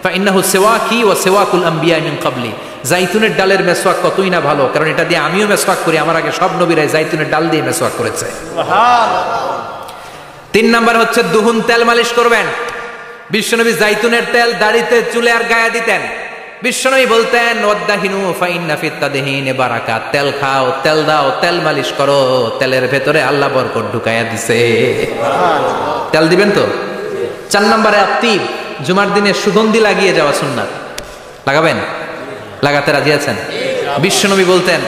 ফাইন্নাহু সিওয়াকি ওয়া সিওয়াকুল আম্বিয়া মিন ক্বাবলি। জাইতুনের ডালের মেসওয়াক কতই না ভালো, কারণ এটা দিয়ে আমিও মেসওয়াক করি, আমার আগে সব নবীরাই জাইতুনের ডাল দিয়ে মেসওয়াক করেছে। সুবহানাল্লাহ। 3 নাম্বার হচ্ছে দুহুন, তেল মালিশ করবেন। বিশ্বনবী জাইতুনের তেল দাড়িতে চুলে আর গায়ে দিতেন। বিশ্বনবী বলতেন ওয়াদাহিনু ফাইন্না ফিত তাদহিনে বারাকাত। তেল খাও, তেল দাও, তেল মালিশ করো, তেলের ভেতরে আল্লাহ বরকত ঢুকাইয়া দিছে। সুবহানাল্লাহ। তেল দিবেন তো? 4 নম্বরে আত্তিব, জুমার দিনে সুগন্ধি লাগিয়ে যাওয়া সুন্নাত। লাগাবেন? লাগাতে রাজি আছেন? বিশ্বনবী বলতেন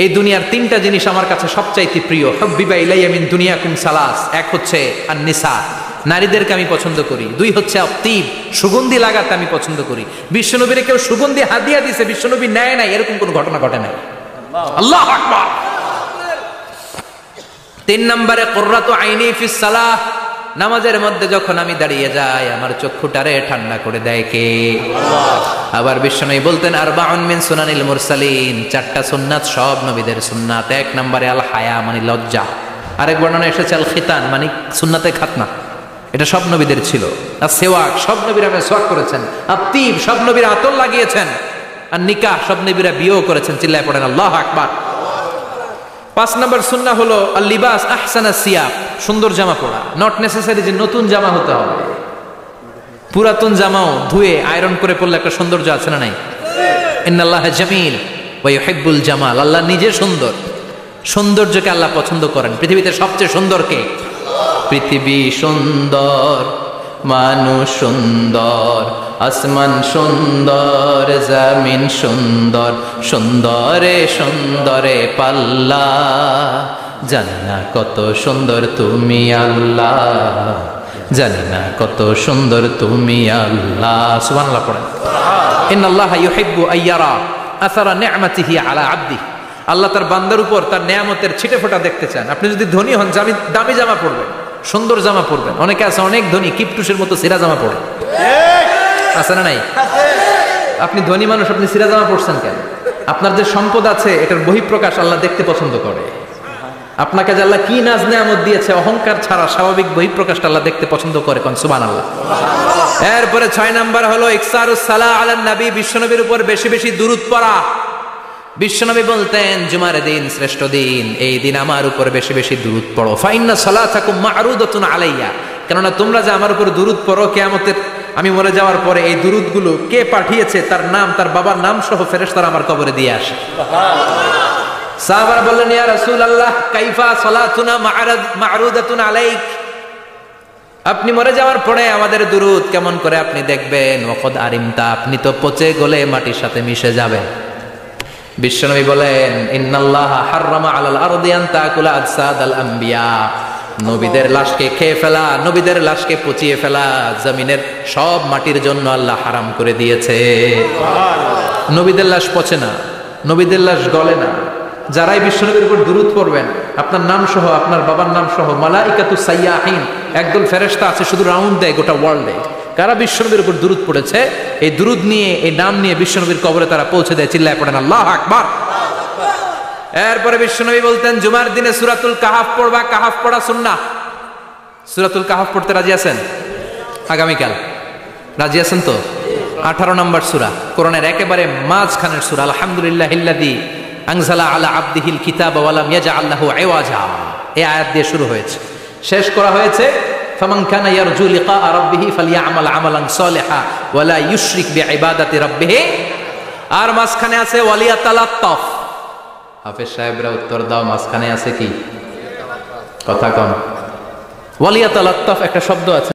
এই দুনিয়ার 3টা জিনিস আমার কাছে সবচাইতে প্রিয়। হুব্বিবা ইলাইয়া মিন দুনিয়াকুম সালাস। এক হচ্ছে আন-নিসা, নারীদেরকে আমি পছন্দ করি। 2 হচ্ছে আত্তিব, সুগন্ধি লাগাতে আমি পছন্দ করি। বিশ্বনবীরে কেউ সুগন্ধি হাদিয়া দিয়েছে, বিশ্বনবী নেয় নাই, এরকম কোনো ঘটনা ঘটে নাই। আল্লাহু আকবার। 3 নম্বরে কুররাতু আইনি ফিস সালাহ। নামাজের মধ্যে যখন আমি দাঁড়িয়ে যাই আমার চক্ষুটারে ঠান্ডা করে দেয় কে? আল্লাহ। আবার বিশ্বনবী বলতেন আরবাউন মিন সুনানিল মুরসালিন। 4টা সুন্নাত সব নবীদের সুন্নাত। 1 নম্বরে আল হায়া মানে লজ্জা। আরেক বর্ণনা এসেছে আল খিতান মানে সুন্নাতে খাতনা, এটা সব নবীদের ছিল। আর সেওয়াক, সব নবীরা মেসওয়াক করেছেন। আত্তিব, সব নবীরা আতর লাগিয়েছেন। আর নিকাহ, সব নবীরা বিয়েও করেছেন। চিল্লায় পড়েন আল্লাহু আকবার। 5 নম্বর সুন্নাহ হলো আল লিবাস আহসানা সিয়াব, সুন্দর জামা পরা। নট নেসেসারি যে নতুন জামা হতে হবে, পুরাতন জামাও ধুয়ে আয়রন করে পরলে একটা সৌন্দর্য আছে না নাই? ইন্নাল্লাহা জামিল ওয়া ইউহিব্বুল জামাল। আল্লাহ নিজে সুন্দর, সৌন্দর্যকে আল্লাহ পছন্দ করেন। পৃথিবীতে সবচেয়ে সুন্দর কে? পৃথিবী সুন্দর, মানুষ সুন্দর, আসমান সুন্দর, জমিন সুন্দর, সুন্দরে সুন্দরে পাল্লা। জানি না কত সুন্দর তুমি আল্লাহ, জানি না কত সুন্দর তুমি আল্লাহ। সুবহানাল্লাহ পড়েন। ইন্নাল্লাহা ইউহিব্বু আইয়ারা আসারা নি'মাতিহি আলা আবদিহি। আল্লাহ তার বান্দার উপর তার নেয়ামতের ছিটে ফোঁটা দেখতে চান। আপনি যদি ধনী হন দামি জামা পরবেন, সুন্দর জামা পরবেন। অনেকে আছে অনেক ধনী কিপটুসের মতো সিরা জামা পরে, আছে না নাই? আপনি ধনী মানুষ, আপনি সিরা জামা পরছেন কেন? আপনার যে সম্পদ আছে এটার বহিঃপ্রকাশ আল্লাহ দেখতে পছন্দ করে। আপনাকে যে আল্লাহ কি নাজ নেয়ামত দিয়েছে, অহংকার ছাড়া স্বাভাবিক বহিঃপ্রকাশটা আল্লাহ দেখতে পছন্দ করে। কোন সুবহানাল্লাহ। এরপরে 6 নাম্বার হলো ইকসারুস সালাহ আলান নবী, বিশ্বনবীর উপর বেশি বেশি দুরূদ পড়া। বিশ্বনবী বলতেন জুমার দিন শ্রেষ্ঠ দিন, এই দিন আমার উপর বেশি বেশি দুরূদ পড়ো। ফাইন্না সালাতাকুম মা'রুদাতুন আলাইয়া, কেননা তোমরা যে আমার উপর দুরূদ পড়ো, কিয়ামতের আমি মরে যাওয়ার পরে এই দুরূদগুলো কে পাঠিয়েছে তার নাম, তার বাবার নাম সহ ফেরেশতারা আমার কবরে দিয়ে আসে। সাহাবারা বললেন ইয়া রাসূলুল্লাহ কাইফা সালাতুনা মা'রুদাতুন আলাইক, আপনি মরে যাওয়ার পরে আমাদের দুরূদ কেমন করে আপনি দেখবেন? ওয়াকাদ আরিমতা, আপনি তো পচে গলে মাটির সাথে মিশে যাবেন। বিশ্বনবী বলেন ইন্নাল্লাহা হাররামা আলাল আরদি আন তাকুলা আজসাদাল আম্বিয়া, নবীদের লাশকে খেয়ে ফেলা, নবীদের লাশকে পচিয়ে ফেলা জমিনের সব মাটির জন্য আল্লাহ হারাম করে দিয়েছে। নবীদের লাশ পচে না, নবীদের লাশ গলে না। যারাই বিশ্বনবীর উপর দুরূদ পড়বেন, আপনার নাম সহ, আপনার বাবার নাম সহ, মালাইকাতুস সাইয়াহিন, একদল ফেরেশতা আছে শুধু রাউন্ড দেয় গোটা ওয়ার্ল্ডে। কারা বিশ্বনবীর উপর দুরূদ পড়েছে, এই দুরূদ নিয়ে, এই নাম নিয়ে বিশ্বনবীর কবরে তারা পৌঁছে দেয়। চিল্লায় পড়েন আল্লাহু আকবার। এরপরে বিশ্বনবী বলতেন জুমার দিনে সূরাতুল কাহাফ পড়বা, কাহাফ পড়া সুন্নাহ। সূরাতুল কাহাফ পড়তে রাজি আছেন? আগামীকাল রাজি আছেন তো? 18 নম্বর সূরা, কোরআনের একেবারে মাঝখানের সূরা। আলহামদুলিল্লাহিল্লাযী আনজালা আলা আবদিহিল কিতাবা ওয়া লাম ইয়াজআল লাহু ইওয়াজা, এই আয়াত দিয়ে শুরু হয়েছে, শেষ করা হয়েছে ফামান কানা ইয়ারজু লিকা রাব্বিহি ফালইয়ামাল আমালান সালিহা ওয়া লা ইউশরিক বিইবাদাতি রাব্বিহি। আর মাঝখানে আছে ওয়ালিয়াতালাত্তাফ। হাফেজ সাহেবরা উত্তর দাও, মাঝখানে আছে কি? কথা কম। ওয়ালিয়াতালাত্তাফ একটা শব্দ আছে।